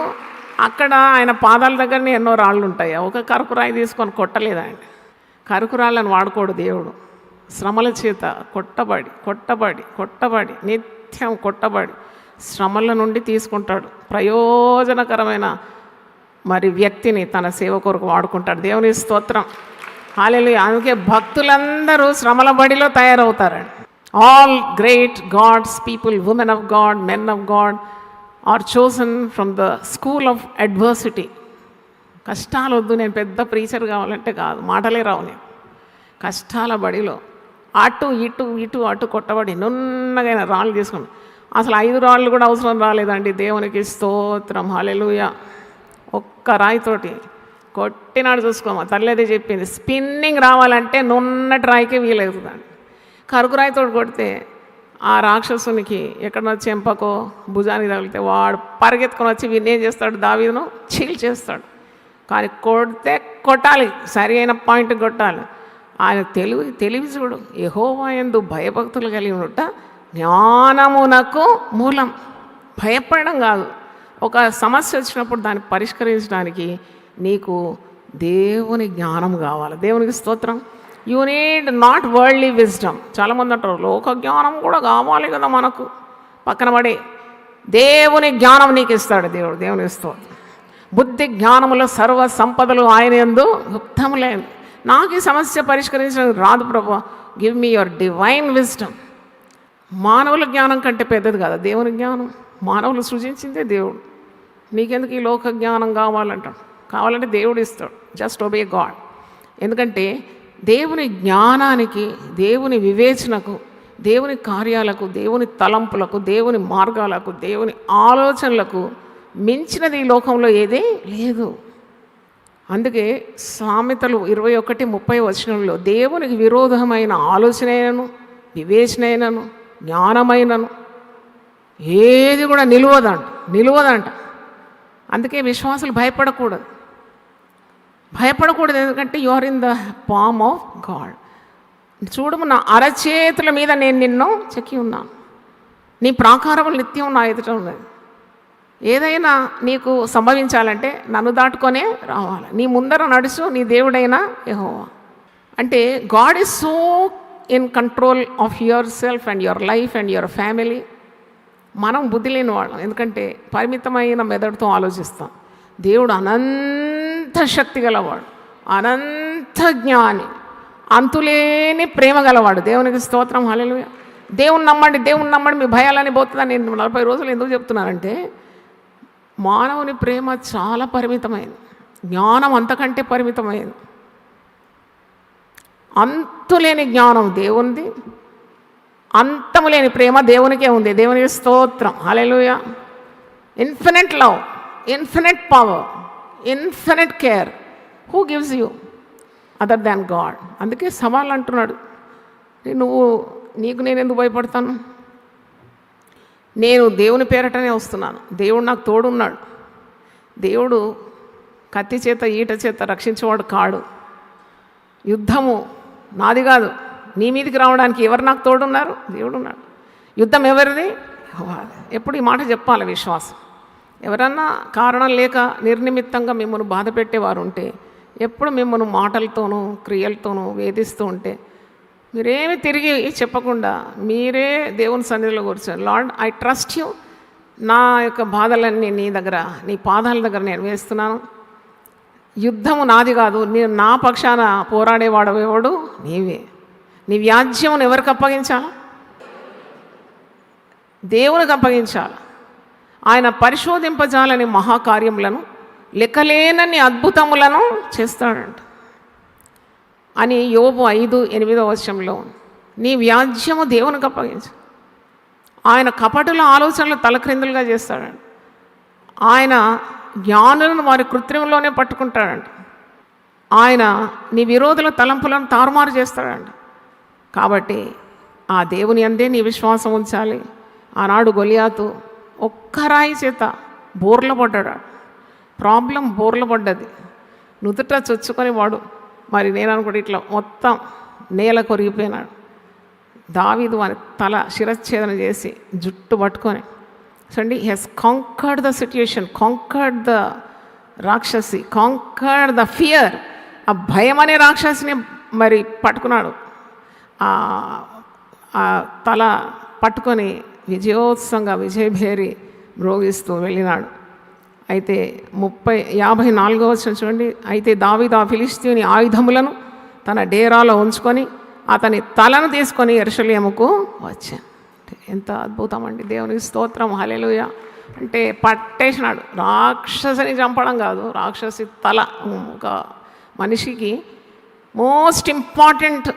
B: అక్కడ ఆయన పాదాల దగ్గరనే ఎన్నో రాళ్ళు ఉంటాయి. ఒక కరుకురాయి తీసుకొని కొట్టలేదు ఆయన. కరుకురాళ్ళని వాడుకోడు దేవుడు. శ్రమల చేత కొట్టబడి నిత్యం కొట్టబడి శ్రమల నుండి తీసుకుంటాడు. ప్రయోజనకరమైన మరి వ్యక్తిని తన సేవ కొరకు వాడుకుంటాడు. దేవుని స్తోత్రం. హల్లెలూయా. అందుకే భక్తులందరూ శ్రమల బడిలో తయారవుతారండి. All great God's people, women of God, men of God are chosen from the school of adversity. కష్టాలు వద్దు, నేను పెద్ద ప్రీచర్ కావాలంటే కాదు, మాటలే రావు. నేను కష్టాల బడిలో అటు కొట్టబడి నున్నగైన రాళ్ళు తీసుకుని, అసలు 5 రాళ్ళు కూడా అవసరం రాలేదండి. దేవునికి స్తోత్రం. హల్లెలూయా. ఒక్క రాయితోటి కొట్టినాడు. చూసుకోమా, తల్లి అదే చెప్పింది, స్పిన్నింగ్ రావాలంటే నున్నటి రాయికే వీలవుతుందండి. కరుకురాయితో కొడితే ఆ రాక్షసునికి ఎక్కడో చెంపకో భుజానికి తగిలితే వాడు పరిగెత్తుకొని వచ్చి వీడిని ఏం చేస్తాడు? దావీదును చీల్చేస్తాడు. కానీ కొట్టాలి, సరి అయిన పాయింట్ కొట్టాలి. ఆయన తెలివి చూడు. యెహోవా యందు భయభక్తులు కలిగి ఉండుట జ్ఞానమునకు మూలం. భయపడడం కాదు, ఒక సమస్య వచ్చినప్పుడు దాన్ని పరిష్కరించడానికి నీకు దేవుని జ్ఞానం కావాలి. దేవునికి స్తోత్రం. You need not worldly wisdom. చాలామంది అంటారు లోక జ్ఞానం కూడా కావాలి కదా మనకు. పక్కన పడే దేవుని జ్ఞానం నీకు ఇస్తాడు దేవుడు. దేవునికి స్తోత్రం. బుద్ధి జ్ఞానములో సర్వ సంపదలు ఆయన యందు గుప్తములేదు. నాకు ఈ సమస్య పరిష్కరించడానికి రాదు ప్రభువా, give me your divine wisdom. మానవుల జ్ఞానం కంటే పెద్దది కదా దేవుని జ్ఞానం. మానవులు సృజించిందే దేవుడు. నీకెందుకు ఈ లోక జ్ఞానం కావాలంటాడు? కావాలంటే దేవుడు ఇస్తాడు. Just obey God. ఎందుకంటే దేవుని జ్ఞానానికి, దేవుని వివేచనకు, దేవుని కార్యాలకు, దేవుని తలంపులకు, దేవుని మార్గాలకు, దేవుని ఆలోచనలకు మించినది ఈ లోకంలో ఏదీ లేదు. అందుకే సామెతలు 21:30 వచనంలో దేవునికి విరోధమైన ఆలోచనైనను, వివేచనైనను, జ్ఞానమైనను ఏది కూడా నిలువదంట. అందుకే విశ్వాసులు భయపడకూడదు. ఎందుకంటే you are in the palm of God. చూడము, నా అరచేతుల మీద నేను నిన్ను చెక్కి ఉన్నాను, నీ ప్రాకారములు నిత్యం నా ఎదుట ఉన్నది. ఏదైనా నీకు సంభవించాలంటే నన్ను దాటుకొనే రావాలి. నీ ముందర నడుచు నీ దేవుడైన యెహోవా. అంటే God is so in control of your self and your life and your family. మనం బుద్ధి లేని వాళ్ళం, ఎందుకంటే పరిమితమైన మెదడుతో ఆలోచిస్తాం. దేవుడు అనంత శక్తి గలవాడు, అనంత జ్ఞాని, అంతులేని ప్రేమ గలవాడు. దేవునికి స్తోత్రం. హల్లెలూయా. దేవుని నమ్మండి, మీ భయాలని పోతుందని నేను 40 రోజులు ఎందుకు చెప్తున్నానంటే, మానవుని ప్రేమ చాలా పరిమితమైంది, జ్ఞానం అంతకంటే పరిమితమైంది. అంతులేని జ్ఞానం దేవునిది, అంతము లేని ప్రేమ దేవునికే ఉంది. దేవునికి స్తోత్రం. హల్లెలూయా. Infinite love, infinite power, infinite care. Who gives you other than God? అందుకే సవాల్ అంటున్నాడు, నీకు నేను ఎందుకు భయపడతాను? నేను దేవుని పేరటనే వస్తున్నాను. దేవుడు నాకు తోడున్నాడు. దేవుడు కత్తి చేత ఈట చేత రక్షించేవాడు కాడు. యుద్ధము నాది కాదు, నీ మీదికి రావడానికి ఎవరు నాకు తోడున్నారు? దేవుడు ఉన్నాడు. యుద్ధం ఎవరిది? ఎప్పుడు ఈ మాట చెప్పాలి విశ్వాసం. ఎవరన్నా కారణం లేక నిర్నిమిత్తంగా మిమ్మల్ని బాధ పెట్టేవారు ఉంటే, ఎప్పుడు మిమ్మల్ని మాటలతోనూ క్రియలతోనూ వేధిస్తూ ఉంటే, మీరేమి తిరిగి చెప్పకుండా మీరే దేవుని సన్నిధిలో కూర్చొని, లార్డ్ ఐ ట్రస్ట్ యూ, నా యొక్క బాధలన్నీ నీ దగ్గర, నీ పాదాల దగ్గర నేను వేస్తున్నాను, యుద్ధము నాది కాదు, నేను నా పక్షాన పోరాడేవాడేవాడు నీవే. నీ వ్యాజ్యమును ఎవరికి అప్పగించాలి? దేవునికి అప్పగించాలి. ఆయన పరిశోధింపజాలని మహాకార్యములను, లెక్కలేనన్ని అద్భుతములను చేస్తాడంట అని యోబు 5:8 నీ వ్యాజ్యము దేవునికి అప్పగించు. ఆయన కపటుల ఆలోచనలు తలక్రిందులుగా చేస్తాడంట. ఆయన జ్ఞానులను వారి కృత్రిమంలోనే పట్టుకుంటాడంట. ఆయన నీ విరోధుల తలంపులను తారుమారు చేస్తాడంట. కాబట్టి ఆ దేవుని అందే నీ విశ్వాసం ఉంచాలి. ఆనాడు గొలియాతు ఒక్క రాయి చేత బోర్ల పడ్డాడు. ప్రాబ్లం బోర్ల పడ్డది, నుదుట చొచ్చుకొని వాడు మరి నేను అనుకుంటే ఇట్లా మొత్తం నేల కొరిగిపోయినాడు. దావీదు వారి తల శిరచ్ఛేదన చేసి జుట్టు పట్టుకొని చూడండి, he has conquered the situation, conquered the రాక్షసి, కాంకర్డ్ ద ఫియర్. ఆ భయం అనే రాక్షసిని మరి పట్టుకున్నాడు. ఆ తల పట్టుకొని విజయోత్సవంగా విజయభేరి మ్రోగిస్తూ వెళ్ళినాడు. అయితే 54 చూడండి, అయితే దావీదు ఆ ఫిలిష్తీయుని ఆయుధములను తన డేరాలో ఉంచుకొని అతని తలను తీసుకొని యెరూషలేముకు వచ్చాను. ఎంత అద్భుతం అండి! దేవునికి స్తోత్రం, హల్లెలూయా. అంటే పట్టేసినాడు. రాక్షసిని చంపడం కాదు, రాక్షసి తల. ఒక మనిషికి మోస్ట్ ఇంపార్టెంట్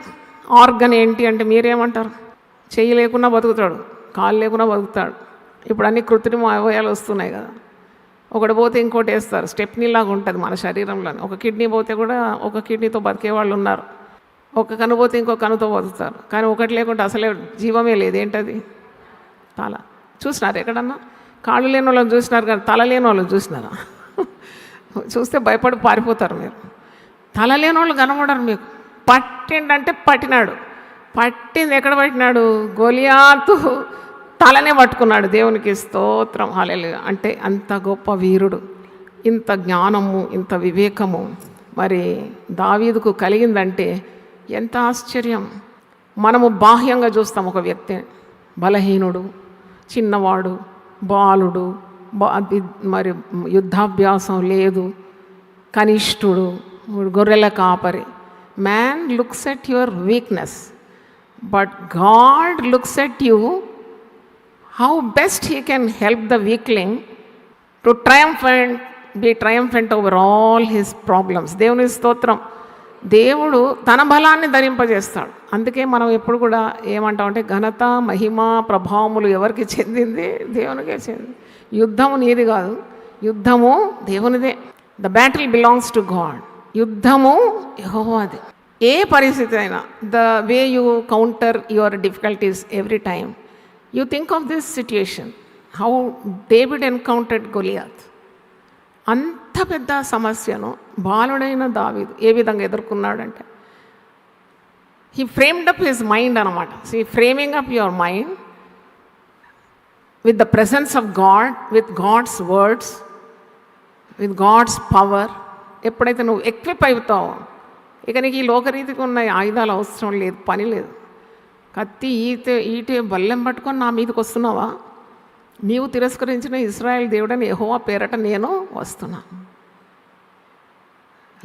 B: ఆర్గన్ ఏంటి అంటే మీరేమంటారు? చెయ్యి లేకున్నా బతుకుతాడు, కాలు లేకున్నా బతుకుతాడు. ఇప్పుడు అన్ని కృత్రిమ అవయవాలు వస్తున్నాయి కదా. ఒకటి పోతే ఇంకోటి వేస్తారు, స్టెప్నీలాగా ఉంటుంది మన శరీరంలో. ఒక కిడ్నీ పోతే కూడా ఒక కిడ్నీతో బతికే వాళ్ళు ఉన్నారు, ఒక కను పోతే ఇంకో కనుతో బతుకుతారు. కానీ ఒకటి లేకుంటే అసలే జీవమే లేదు. ఏంటది? తల. చూసినారు ఎక్కడన్నా? కాళ్ళు లేని వాళ్ళని చూసినారు కానీ తల లేని వాళ్ళని చూసినారా? చూస్తే భయపడి పారిపోతారు మీరు. తల లేని వాళ్ళు కనబడరు మీకు. పట్టిండంటే పట్టినాడు. పట్టింది ఎక్కడ పట్టినాడు? గొలియాతు తలనే పట్టుకున్నాడు. దేవునికి స్తోత్రం, హల్లెలూయా. అంటే అంత గొప్ప వీరుడు, ఇంత జ్ఞానము, ఇంత వివేకము మరి దావీదుకు కలిగిందంటే ఎంత ఆశ్చర్యం. మనము బాహ్యంగా చూస్తాం ఒక వ్యక్తిని, బలహీనుడు, చిన్నవాడు, బాలుడు, మరి యుద్ధాభ్యాసం లేదు, కనిష్ఠుడు, గొర్రెల కాపరి. Man looks at your weakness, but God looks at you how best he can help the weakling to be triumphant over all his problems. దేవుని స్తోత్రం. దేవుడు తన బలాన్ని ధరింపజేస్తాడు. అందుకే మనం ఎప్పుడు కూడా ఏమంటామంటే ఘనత, మహిమ, ప్రభావములు ఎవరికి చెందింది? దేవునికే చెందింది. యుద్ధము నీది కాదు, యుద్ధము దేవునిదే. The battle belongs to God. యుద్ధము యెహోవాది. ఏ పరిస్థితి అయినా, the way you counter your difficulties every time. You think of this situation, how David encountered Goliath. అంత పెద్ద సమస్యను బాలుడైన దావీదు ఏ విధంగా ఎదుర్కొన్నాడంటే, he framed up his mind అనమాట. See, framing up your mind with the presence of God, with God's words, with God's power. ఎప్పుడైతే నువ్వు equip అవుతావో, ఇక నీకు ఈ లోకరీతికి ఉన్న ఆయుధాలు అవసరం లేదు, పని లేదు. కత్తి, ఈటే, బల్లెం పట్టుకొని నా మీదకి వస్తున్నావా? నీవు తిరస్కరించిన ఇశ్రాయేలు దేవుడని యెహోవా పేరట నేను వస్తున్నా.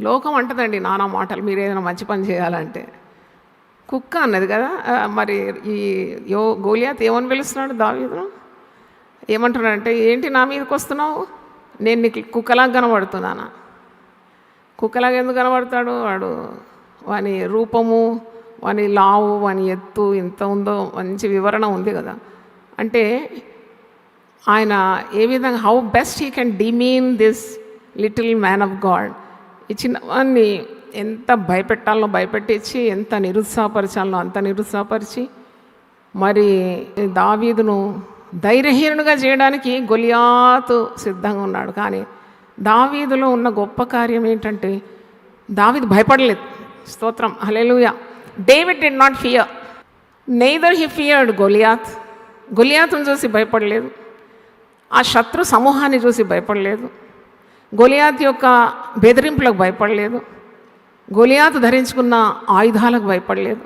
B: లోకం అంటదండి నానా మాటలు, మీరు ఏదైనా మంచి పని చేయాలంటే. కుక్క అన్నది కదా. మరి ఈ గోలియాత్ ఏమని పిలుస్తున్నాడు దావీదును? ఏమంటున్నాడంటే, ఏంటి నా మీదకి వస్తున్నావు? నేను నీకు కుక్కలాగా కనబడుతున్నానా? కుక్కలాగా ఎందుకు కనబడతాడు? వాడు వాని రూపము, వాని లావు, వాని ఎత్తు ఇంత ఉందో మంచి వివరణ ఉంది కదా. అంటే ఆయన ఏ విధంగా, how best he can demean this little man of God. ఈ చిన్నవాన్ని ఎంత భయపెట్టాలో భయపెట్టించి, ఎంత నిరుత్సాహపరచాలో అంత నిరుత్సాహపరిచి, మరి దావీదును ధైర్యహీనుడిగా చేయడానికి గొలియాతు సిద్ధంగా ఉన్నాడు. కానీ దావీదులో ఉన్న గొప్ప కార్యం ఏంటంటే, దావీదు భయపడలేదు. స్తోత్రం, హల్లెలూయా. David did not fear. Neither he feared Goliath. గొలియాతును చూసి భయపడలేదు, ఆ శత్రు సమూహాన్ని చూసి భయపడలేదు, గొలియాతు యొక్క బెదిరింపులకు భయపడలేదు, గొలియాతు ధరించుకున్న ఆయుధాలకు భయపడలేదు,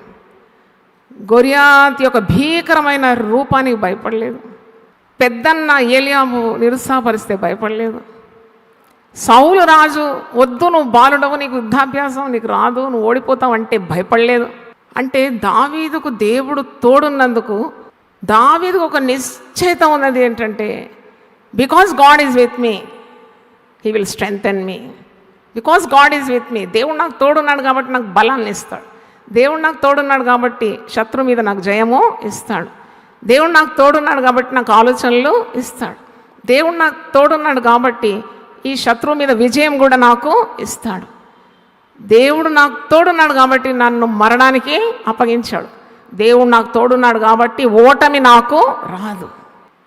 B: గొలియాతు యొక్క భీకరమైన రూపానికి భయపడలేదు, పెద్దన్న ఏలియాబు నిరుత్సాహపరిస్తే భయపడలేదు. సౌలు రాజు, వద్దు నువ్వు బాలుడవు, నీకు యుద్ధాభ్యాసం నీకు రాదు, నువ్వు ఓడిపోతావు అంటే భయపడలేదు. అంటే దావీదుకు దేవుడు తోడున్నందుకు దావీదుకు ఒక నిశ్చయిత ఉన్నది ఏంటంటే, because God is with me he will strengthen me. Because God is with me, దేవుడు నాకు తోడున్నాడు కాబట్టి నాకు బలాన్ని ఇస్తాడు. దేవుడు నాకు తోడున్నాడు కాబట్టి శత్రు మీద నాకు జయము ఇస్తాడు. దేవుడు నాకు తోడున్నాడు కాబట్టి నాకు ఆలోచనలు ఇస్తాడు. దేవుడు నాకు తోడున్నాడు కాబట్టి ఈ శత్రువు మీద విజయం కూడా నాకు ఇస్తాడు. దేవుడు నాకు తోడున్నాడు కాబట్టి నన్ను మరణానికి అప్పగించాడు. దేవుడు నాకు తోడున్నాడు కాబట్టి ఓటమి నాకు రాదు.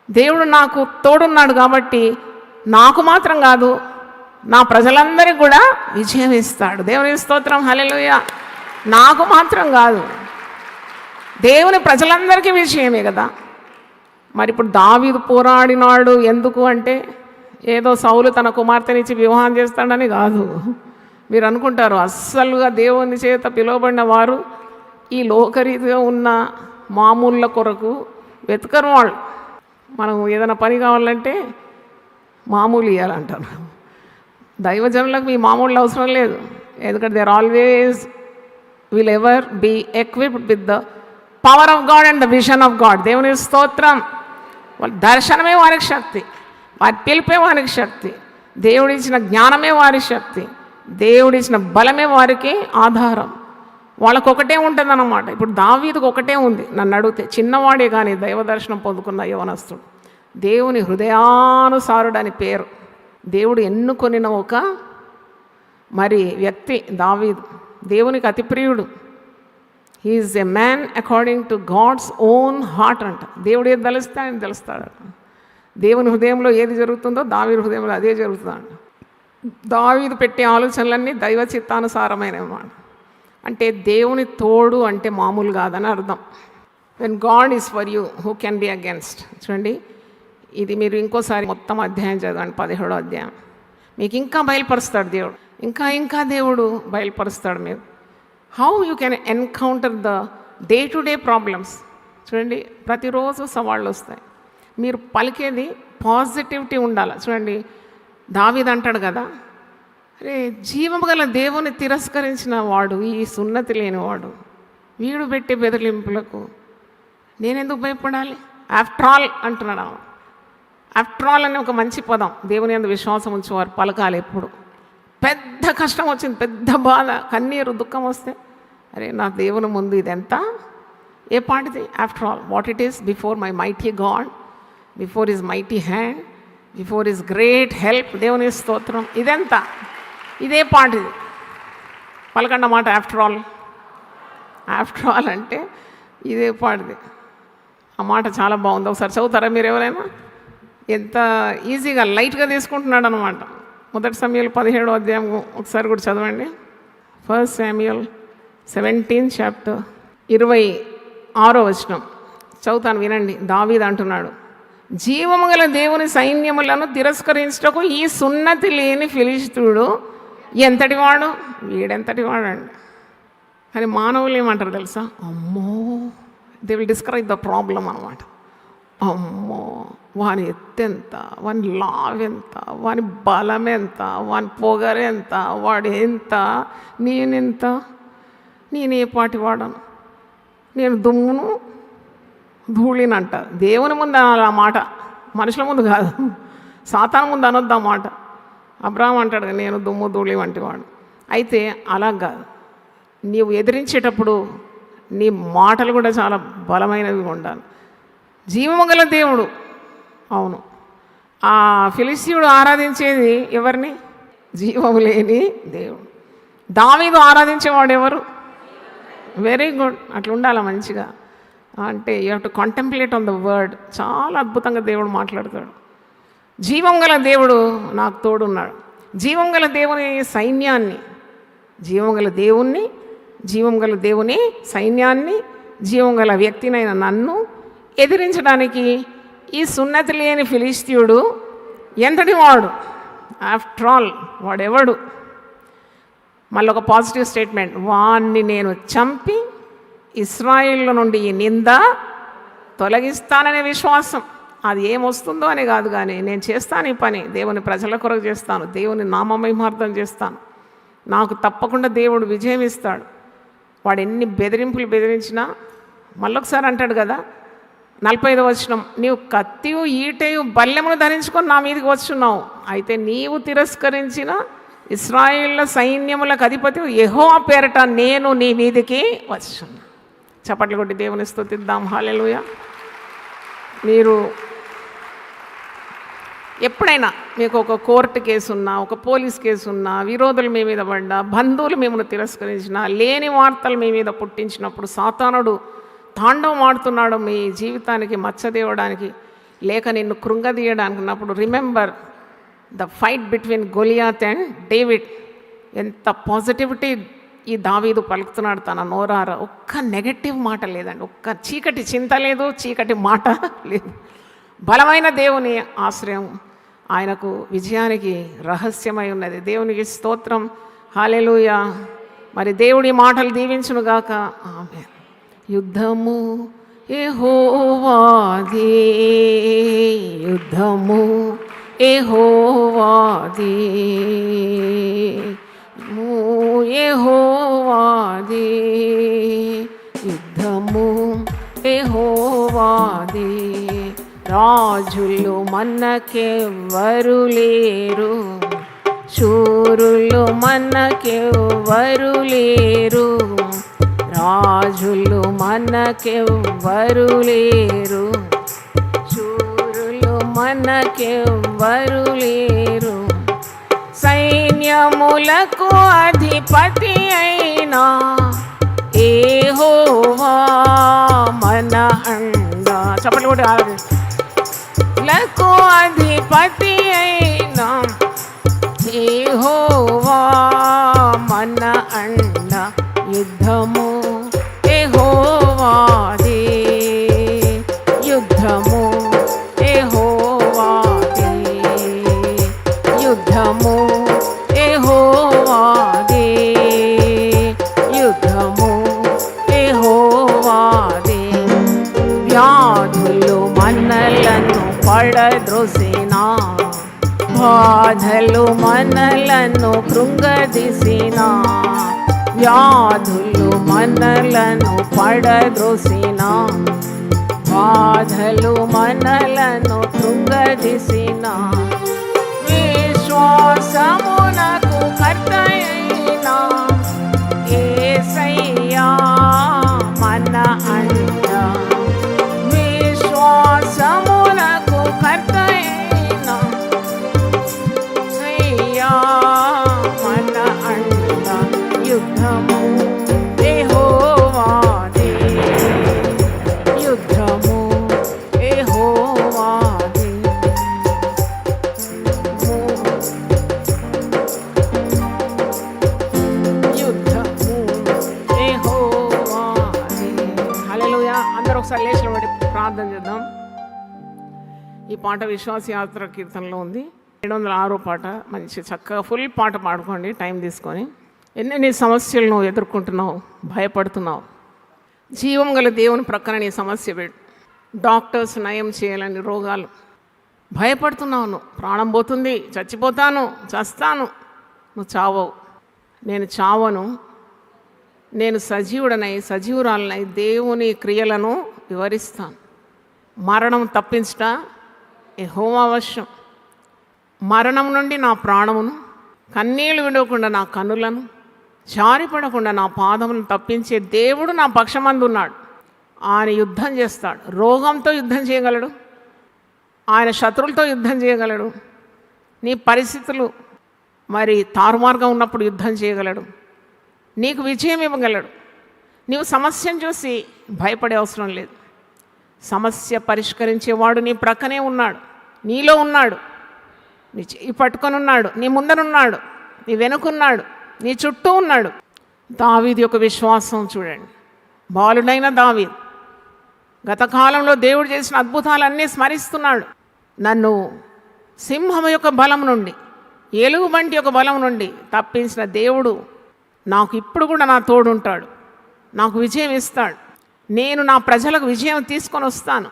B: దేవుడు నాకు తోడున్నాడు కాబట్టి నాకు మాత్రం కాదు, నా ప్రజలందరికీ కూడా విజయం ఇస్తాడు. దేవుని స్తోత్రం, హల్లెలూయా. నాకు మాత్రం కాదు, దేవుని ప్రజలందరికీ విజయమే కదా. మరి ఇప్పుడు దావీదు పోరాడినాడు ఎందుకు అంటే, ఏదో సౌలు తన కుమార్తెనిచ్చి వివాహం చేస్తాడని కాదు. మీరు అనుకుంటారు అస్సలుగా దేవుని చేత పిలువబడిన వారు ఈ లోకరీతిగా ఉన్న మామూళ్ళ కొరకు వెతకరు. వాళ్ళు మనం ఏదైనా పని కావాలంటే మామూలు ఇవ్వాలంటారు. దైవజనులకు మీ మామూలు అవసరం లేదు, ఎందుకంటే there always will ever be equipped with the power of God and the vision of God. దేవుని స్తోత్రం. వాళ్ళ దర్శనమే వారికి శక్తి, వారి పిలిపే వారికి శక్తి, దేవుడిచ్చిన జ్ఞానమే వారి శక్తి, దేవుడిచ్చిన బలమే వారికి ఆధారం. వాళ్ళకు ఒకటే ఉంటుందన్నమాట. ఇప్పుడు దావీదుకు ఒకటే ఉంది. నన్ను అడిగితే చిన్నవాడే కానీ దైవ దర్శనం పొందుకున్న యవనస్తుడు, దేవుని హృదయానుసారుడు అని పేరు. దేవుడు ఎన్నుకొనిన ఒక మరి వ్యక్తి దావీదు, దేవునికి అతి ప్రియుడు. He is a man according to God's own heart అంట. దేవుడు ఏది తలుస్తే ఆయన తెలుస్తాడు. దేవుని హృదయంలో ఏది జరుగుతుందో దావీదు హృదయంలో అదే జరుగుతుందంట. దావీదు పెట్టే ఆలోచనలన్నీ దైవ చిత్తానుసారమైనమాట. అంటే దేవుని తోడు అంటే మామూలు కాదని అర్థం. When God is for you who can be against. చూడండి, ఇది మీరు ఇంకోసారి మొత్తం అధ్యాయం చదవండి, 17వ అధ్యాయం. మీకు ఇంకా బయలుపరుస్తాడు దేవుడు, ఇంకా దేవుడు బయలుపరుస్తాడు. మీరు how you can encounter the day to day problems. చూడండి, ప్రతిరోజు సవాళ్ళు వస్తాయి. మీరు పలికేది పాజిటివిటీ ఉండాలి. చూడండి, దావీదు అంటాడు కదా, అరే జీవము గల దేవుని తిరస్కరించిన వాడు, ఈ సున్నతి లేనివాడు, వీడు పెట్టే బెదిరింపులకు నేనెందుకు భయపడాలి? ఆఫ్టర్ ఆల్ అంటున్నాడు. ఆఫ్టర్ ఆల్ అనే ఒక మంచి పదం దేవుని యందు విశ్వాసం ఉంచేవారు పలకాలి ఎప్పుడు. పెద్ద కష్టం వచ్చింది, పెద్ద బాధ, కన్నీరు, దుఃఖం వస్తే అరే నా దేవుని ముందు ఇదెంత, ఏ పాటిది? After all what it is before my mighty God, before his mighty hand, before his great help. దేవుని స్తోత్రం. ఇదెంత, ఇదే పాటిది. పలకండి మాట ఆఫ్టర్ ఆల్. ఆఫ్టర్ ఆల్ అంటే ఇదే పాటిది. ఆ మాట చాలా బాగుంది. ఒకసారి చదువుతారా మీరు ఎవరైనా? ఎంత ఈజీగా లైట్గా తీసుకుంటున్నాడు అనమాట. 1 సమూయేలు 17వ అధ్యాయం ఒకసారి కూడా చదవండి. 1 సమూయేలు 17 చాప్టర్ 26వ వచనం చదువుతాను, వినండి. దావీదు అంటున్నాడు, జీవము గల దేవుని సైన్యములను తిరస్కరించటకు ఈ సున్నతి లేని ఫిలిష్తీయుడు ఎంతటి వాడు, వీడెంతటి వాడండి. కానీ మానవులు ఏమంటారు తెలుసా? అమ్మో, they will describe the problem అనమాట. అమ్మో, వాని ఎత్తెంత, వాని లావెంత, వాని బలం ఎంత, వాని పొగరెంత, వాడు ఎంత, నేనెంత, నేను ఏ పాటి వాడను, నేను దుమ్మును ధూళినంట. దేవుని ముందు అనాలి ఆ మాట, మనుషుల ముందు కాదు. సాతాను ముందు అనొద్దు ఆ మాట. అబ్రాహాం అంటాడు, నేను దుమ్ము ధూళి వంటి వాడు. అయితే అలా కాదు, నీవు ఎదిరించేటప్పుడు నీ మాటలు కూడా చాలా బలమైనవి ఉండాలి. జీవము గల దేవుడు, అవును. ఆ ఫిలిష్తీయుడు ఆరాధించేది ఎవరిని? జీవము లేని దేవుడు. దావీదు ఆరాధించేవాడు ఎవరు? వెరీ గుడ్, అట్లా ఉండాలి మంచిగా. అంటే you have to contemplate on the word. చాలా అద్భుతంగా దేవుడు మాట్లాడతాడు. జీవం గల దేవుడు నాకు తోడున్నాడు. జీవం గల దేవుని సైన్యాన్ని, జీవం గల దేవుణ్ణి, జీవం గల దేవుని సైన్యాన్ని, జీవం గల వ్యక్తినైన నన్ను ఎదిరించడానికి ఈ సున్నతి లేని ఫిలిష్తీయుడు ఎంతటి వాడు? ఆఫ్టర్ ఆల్ వాడెవడు? మళ్ళీ ఒక పాజిటివ్ స్టేట్మెంట్, వాణ్ణి నేను చంపి ఇశ్రాయేలు నుండి ఈ నింద తొలగిస్తాననే విశ్వాసం. అది ఏమొస్తుందో అని కాదు, కానీ నేను చేస్తాను ఈ పని, దేవుని ప్రజల కొరకు చేస్తాను, దేవుని నామమహిమార్థం చేస్తాను, నాకు తప్పకుండా దేవుడు విజయం ఇస్తాడు. వాడు ఎన్ని బెదిరింపులు బెదిరించినా మళ్ళొకసారి అంటాడు కదా 45వ వచనం, నీవు కత్తియు ఈటెయు బల్లెమును ధరించుకొని నా మీదకి వచ్చున్నావు, అయితే నీవు తిరస్కరించిన ఇశ్రాయేళ్ల సైన్యములకు అధిపతి యెహోవా పేరట నేను నీ మీదికి వచ్చున్నా. చప్పట్లు కొట్టి దేవుని స్తుతిద్దాం. హల్లెలూయా. మీరు ఎప్పుడైనా మీకు ఒక కోర్టు కేసు ఉన్నా, ఒక పోలీస్ కేసు ఉన్నా, విరోధులు మీ మీద పడ్డా, బంధువులు మిమ్మల్ని తిరస్కరించినా, లేని వార్తలు మీ మీద పుట్టించినప్పుడు, సాతానుడు తాండవం ఆడుతున్నాడు మీ జీవితానికి మచ్చదేవడానికి, లేక నిన్ను కృంగదీయడానికి ఉన్నప్పుడు, remember the fight between Goliath and David. ఎంత పాజిటివిటీ ఈ దావీదు పలుకుతున్నాడు తన నోరార. ఒక్క నెగటివ్ మాట లేదండి, ఒక్క చీకటి చింత లేదు, చీకటి మాట లేదు. బలమైన దేవుని ఆశ్రయం ఆయనకు విజయానికి రహస్యమై ఉన్నది. దేవునికి స్తోత్రం. హల్లెలూయా. మరి దేవుడి మాటలు దీవించునుగాక. ఆమేన్. యుద్ధము యెహోవాదే, యుద్ధము యెహోవాదే, యెహోవాదే, యుద్ధము యెహోవాదే. రాజులు మనకెవ్వరు లేరు, శూరులు మనకెవ్వరు లేరు, రాజులు మనకెవ్వరు లేరు, శూరులు మనకెవ్వరు లేరు. సైన్యములకు అధిపతి అయినా యెహోవా మన అండా. చప్పట్లు కూడా లకు అధిపతి అయినా యెహోవా మన అండ. యుద్ధము యెహోవాదే, యుద్ధము యెహోవాదే, యుద్ధము యెహోవాదే, యుద్ధము యెహోవాదే. వ్యాధులు మనలను పడద్రోసినా, బాధలు మనలను కృంగదీసినా, వ్యాధులు మనలను పడద్రోసినా, బాధలు మనలను కృంగదీసినా, విశ్వాసమునకు కర్తయైనా యేసయ్యా మన అండ. విశ్వాసమునకు కర్తయైనా యేసయ్యా మన అండ. యుద్ధము యెహోవాదే, యుద్ధము యెహోవాదే, యుద్ధము యెహోవాదే. హల్లెలూయా. అందరూ ఒకసారి లేచి నిలబడి ప్రార్థన చేద్దాం. ఈ పాట విశ్వాస యాత్ర కీర్తనలో ఉంది, 706 పాట. మంచి చక్కగా ఫుల్ పాట పాడుకోండి టైం తీసుకొని. ఎన్ని సమస్యలు నువ్వు ఎదుర్కొంటున్నావు, భయపడుతున్నావు, జీవం గల దేవుని ప్రక్కన నీ సమస్య పెట్టు. డాక్టర్స్ నయం చేయాలని రోగాలు, భయపడుతున్నావు, నువ్వు ప్రాణం పోతుంది, చచ్చిపోతాను, చస్తాను. నువ్వు చావవు. నేను చావను, నేను సజీవుడనై సజీవురాలనై దేవుని క్రియలను వివరిస్తాను. మరణం తప్పించట యెహోవా వశం. మరణం నుండి నా ప్రాణమును, కన్నీళ్లు విడవకుండా నా కన్నులను, జారిపడకుండా నా పాదములను తప్పించే దేవుడు నా పక్షమందు ఉన్నాడు. ఆయన యుద్ధం చేస్తాడు. రోగంతో యుద్ధం చేయగలడు, ఆయన శత్రువులతో యుద్ధం చేయగలడు, నీ పరిస్థితులు మరి తారుమార్గం ఉన్నప్పుడు యుద్ధం చేయగలడు, నీకు విజయం ఇవ్వగలడు. నీవు సమస్యను చూసి భయపడే అవసరం లేదు. సమస్య పరిష్కరించేవాడు నీ ప్రక్కనే ఉన్నాడు, నీలో ఉన్నాడు, నీ చేయి పట్టుకొని ఉన్నాడు, నీ ముందరున్నాడు, నీ వెనుకున్నాడు, నీ చుట్టూ ఉన్నాడు. దావీదు యొక్క విశ్వాసం చూడండి. బాలుడైన దావీదు గత కాలంలో దేవుడు చేసిన అద్భుతాలన్నీ స్మరిస్తున్నాడు. నన్ను సింహం యొక్క బలం నుండి, ఎలుగుబంటి యొక్క బలం నుండి తప్పించిన దేవుడు నాకు ఇప్పుడు కూడా నా తోడుంటాడు, నాకు విజయం ఇస్తాడు. నేను నా ప్రజలకు విజయం తీసుకొని వస్తాను.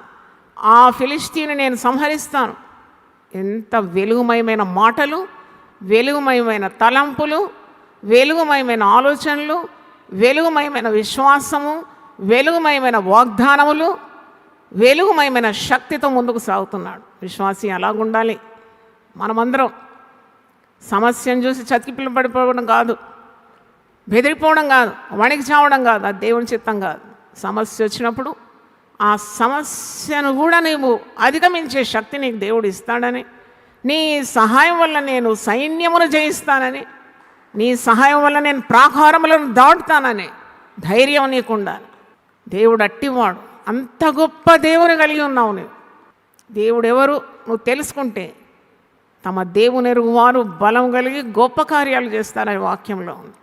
B: ఆ ఫిలిష్తీని నేను సంహరిస్తాను. ఎంత వెలుగుమయమైన మాటలు, వెలుగుమయమైన తలంపులు, వెలుగుమయమైన ఆలోచనలు, వెలుగుమయమైన విశ్వాసము, వెలుగుమయమైన వాగ్దానములు, వెలుగుమయమైన శక్తితో ముందుకు సాగుతున్నాడు విశ్వాసి. అలాగుండాలి మనమందరం. సమస్యను చూసి చతికిపిల్ల పడిపోవడం కాదు, బెదిరిపోవడం కాదు, వణికి చావడం కాదు, అది దేవుని చిత్తం కాదు. సమస్య వచ్చినప్పుడు ఆ సమస్యను కూడా నీవు అధిగమించే శక్తి నీకు దేవుడు ఇస్తాడని, నీ సహాయం వల్ల నేను సైన్యమును జయిస్తానని, నీ సహాయం వల్ల నేను ప్రాకారములను దాటుతానని ధైర్యం నీకు ఉండాలి. దేవుడు అట్టివాడు. అంత గొప్ప దేవుని కలిగి ఉన్నావు నీవు. దేవుడు ఎవరు నువ్వు తెలుసుకుంటే తమ దేవుని ఎరుగువారు బలం కలిగి గొప్ప కార్యాలు చేస్తారని వాక్యంలో ఉంది.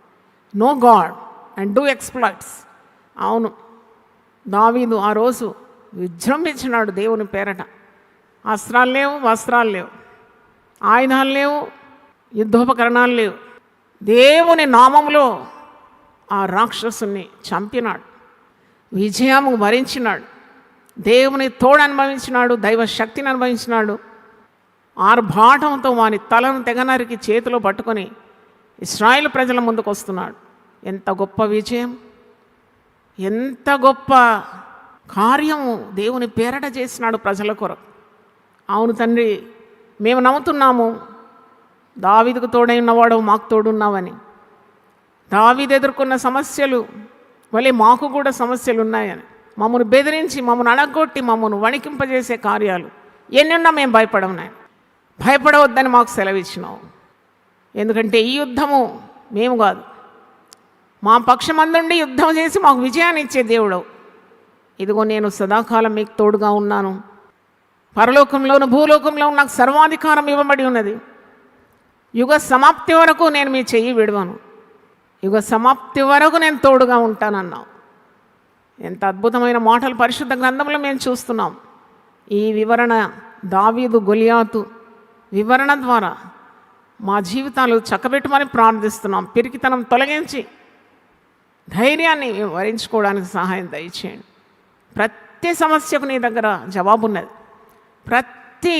B: Know God and do exploits. అవును, దావీదు ఆ రోజు విజృంభించినాడు దేవుని పేరట. అస్త్రాలు లేవు, వస్త్రాలు లేవు, ఆయుధాలు లేవు, యుద్ధోపకరణాలు లేవు. దేవుని నామములో ఆ రాక్షసుని చంపినాడు, విజయము వరించినాడు, దేవుని తోడు అనుభవించినాడు, దైవ శక్తిని అనుభవించినాడు. ఆర్భాటంతో వాని తలను తెగనరికి చేతిలో పట్టుకొని ఇశ్రాయేలు ప్రజల ముందుకు వస్తున్నాడు. ఎంత గొప్ప విజయం, ఎంత గొప్ప కార్యము దేవుని పేరట చేసినాడు ప్రజల కొరకు. అవును తండ్రి, మేము నమ్ముతున్నాము దావీదుకు తోడై ఉన్నవాడు మాకు తోడున్నావని. దావీదు ఎదుర్కొన్న సమస్యలు వలె మాకు కూడా సమస్యలు ఉన్నాయని, మమ్మల్ని బెదిరించి, మమ్మల్ని అడగొట్టి, మమ్మల్ని వణికింపజేసే కార్యాలు ఎన్నున్నా మేము భయపడవున్నాయి. భయపడవద్దని మాకు సెలవిచ్చినావు. ఎందుకంటే ఈ యుద్ధము మేము కాదు, మా పక్షమందుండి యుద్ధం చేసి మాకు విజయాన్ని ఇచ్చే దేవుడవు. ఇదిగో నేను సదాకాలం మీకు తోడుగా ఉన్నాను. పరలోకంలోను భూలోకంలో నాకు సర్వాధికారం ఇవ్వబడి ఉన్నది. యుగ సమాప్తి వరకు నేను మీ చెయ్యి విడవను, యుగ సమాప్తి వరకు నేను తోడుగా ఉంటానన్నావు. ఎంత అద్భుతమైన మాటలు పరిశుద్ధ గ్రంథంలో మేము చూస్తున్నాం. ఈ వివరణ, దావీదు గొలియాతు వివరణ ద్వారా మా జీవితాలు చక్కబెట్టమని ప్రార్థిస్తున్నాం. పిరికితనం తొలగించి ధైర్యాన్ని వరించుకోవడానికి సహాయం దయచేయండి. ప్రతి సమస్యకు నీ దగ్గర జవాబు ఉన్నది, ప్రతి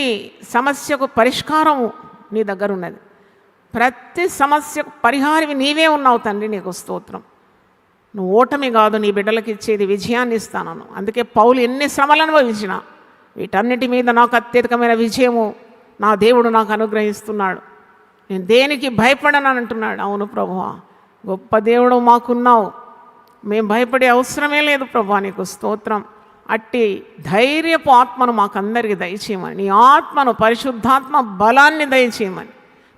B: సమస్యకు పరిష్కారము నీ దగ్గర ఉన్నది, ప్రతి సమస్యకు పరిహారం నీవే ఉన్నావు తండ్రి. నీకు స్తోత్రం. నువ్వు ఓటమి కాదు, నీ బిడ్డలకు ఇచ్చేది విజయాన్ని ఇస్తాను. అందుకే పౌలు ఎన్ని శ్రమలు అనుభవించినా వీటన్నిటి మీద నాకు అత్యధికమైన విజయము నా దేవుడు నాకు అనుగ్రహిస్తున్నాడు. నేను దేనికి భయపడను అంటున్నాడు. అవును ప్రభువా, గొప్ప దేవుడు మాకున్నావు, మేము భయపడే అవసరమే లేదు ప్రభువా. నీకు స్తోత్రం. అట్టి ధైర్యపు ఆత్మను మాకందరికీ దయచేయమని, నీ ఆత్మను, పరిశుద్ధాత్మ బలాన్ని దయచేయమని,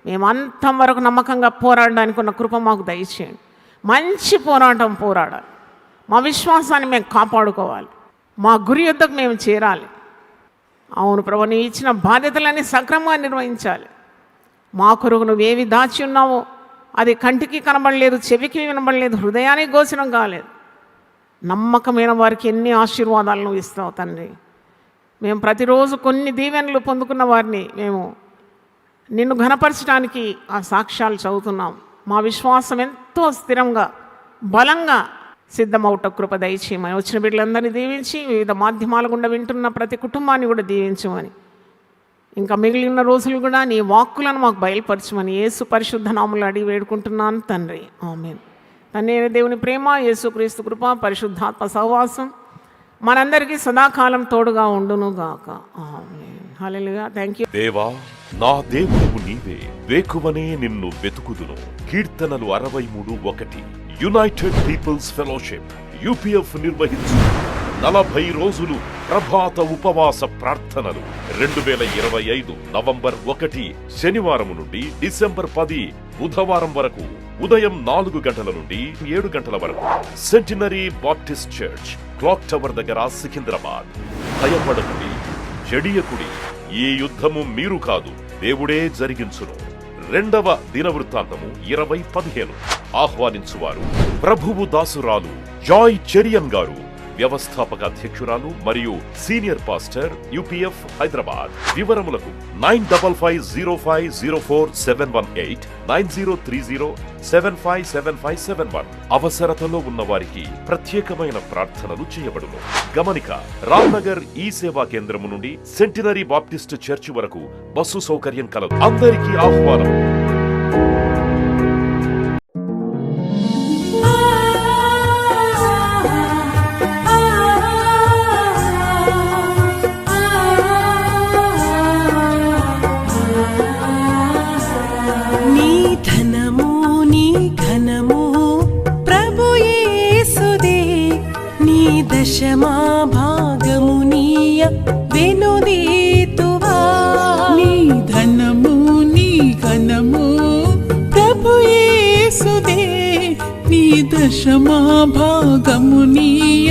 B: మేము అంతం వరకు నమ్మకంగా పోరాడడానికి ఉన్న కృప మాకు దయచేయండి. మంచి పోరాటం పోరాడాలి, మా విశ్వాసాన్ని మేము కాపాడుకోవాలి, మా గురి యుద్ధకు మేము చేరాలి. అవును ప్రభు, నీ ఇచ్చిన బాధ్యతలన్నీ సక్రమంగా నిర్వహించాలి. మా కొరకు నువ్వేవి దాచి ఉన్నావో అది కంటికి కనబడలేదు, చెవికి వినబడలేదు, హృదయానికి గోచరం కాలేదు. నమ్మకమైన వారికి ఎన్ని ఆశీర్వాదాలు నువ్వు ఇస్తావు తండ్రి. మేము ప్రతిరోజు కొన్ని దీవెనలు పొందుకున్న వారిని మేము నిన్ను ఘనపరచడానికి ఆ సాక్ష్యాలు చదువుతున్నాం. మా విశ్వాసం ఎంతో స్థిరంగా, బలంగా సిద్ధమవుట కృప దయచేయమని, వచ్చిన బిడ్డలందరినీ దీవించి, వివిధ మాధ్యమాల గుండా వింటున్న ప్రతి కుటుంబాన్ని కూడా దీవించమని, ఇంకా మిగిలిన రోజులు కూడా నీ వాక్కులను మాకు బయలుపరచమని యేసు పరిశుద్ధ నామములో అడిగి వేడుకుంటున్నాను తండ్రి. ఆమేన్. తండ్రి దేవుని ప్రేమ, యేసుక్రీస్తు కృప, పరిశుద్ధాత్మ సహవాసం మనందరికీ సదాకాలం తోడుగా ఉండునుగాక. ఆమేన్. హల్లెలూయా. Thank you.
A: దేవా, నా దేవుడు నీవే, వేకువనే నిన్ను వెతుకుదును. కీర్తనలు 63:1. యునైటెడ్ పీపుల్స్ ఫెలోషిప్ యూపీఎఫ్ నిర్వహించు 40 రోజులు ప్రభాత ఉపవాస ప్రార్థనలు 2025 నవంబర్ 1 శనివారం నుండి డిసెంబర్ 10 బుధవారం వరకు ఉదయం 4 గంటల నుండి 7 గంటల వరకు centenary Baptist church, clock tower దగ్గర, సికింద్రాబాద్. భయపడకుడి, జడియకుడి, ఈ యుద్ధము మీరు కాదు, దేవుడే జరిగించును. 2వ దినవృత్తాంతము 20:15. ఆహ్వానించువారు ప్రభువు దాసురాలు జాయ్ చెరియన్ గారు, వ్యవస్థాపక అధ్యక్షురాలు మరియు సీనియర్ పాస్టర్ UPF హైదరాబాద్. వివరములకు 9550504718 9030757571. అవసరతలో ఉన్న వారికి ప్రత్యేకమైన ప్రార్థనలు చేయబడును. గమనిక: రామ్నగర్ ఈ సేవా కేంద్రము నుండి సెంటినరీ బాప్టిస్ట్ చర్చి వరకు బస్సు సౌకర్యం కలదు. అందరికీ ఆహ్వానం.
C: దశమా భాగమునీయ వెనుదీతువా.
D: నీ ధనము నీ ఘనము ప్రభు యేసుదే, నీ దశమా భాగమునీయ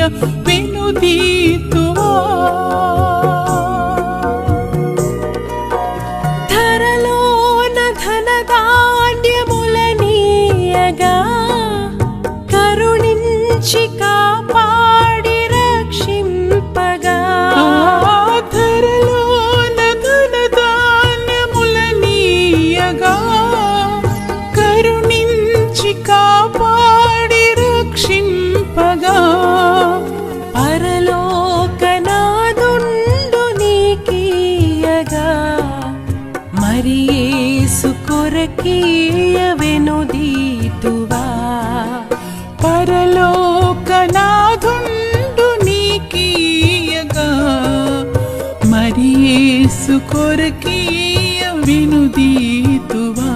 D: వెనుదీతువా.
C: ధరలోన ధనధాన్యములనీయగా కరుణించి కాపాడి రక్షింపగా.
D: ధరలోన ధనధాన్యములనీయగా కరుణించి కాపాడి రక్షింపగా.
C: పరలోకనాదుండు నీకీయగా మరి యేసు కొరకీయ వెనుదీతువా.
D: పరలోకనాథుండు నీకీయగా మరి యేసు కొరకీయ వెనుదీతువా.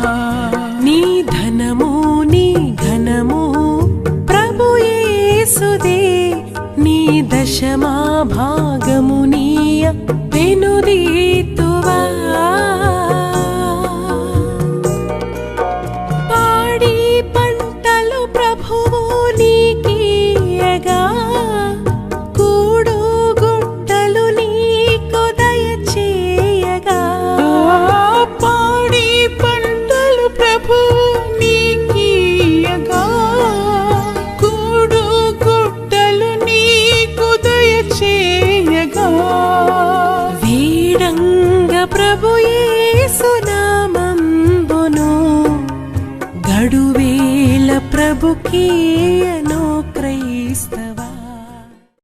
C: నీ ధనము నీ ఘనము ప్రభు యేసుదే, నీ దశమా భాగమునీయ వెనుదీతువా. పాడి పంటలు ప్రభువు నీకీయగా కూడు గుట్టలు నీకు దయచేయగా.
D: పాడి పంటలు ప్రభు నీకీయగా కూడు గుట్టలు నీకు దయచేయగా.
C: వీడంగ ప్రభు యేసు నామంబును గడువేల ప్రభుకీయను క్రైస్తవ.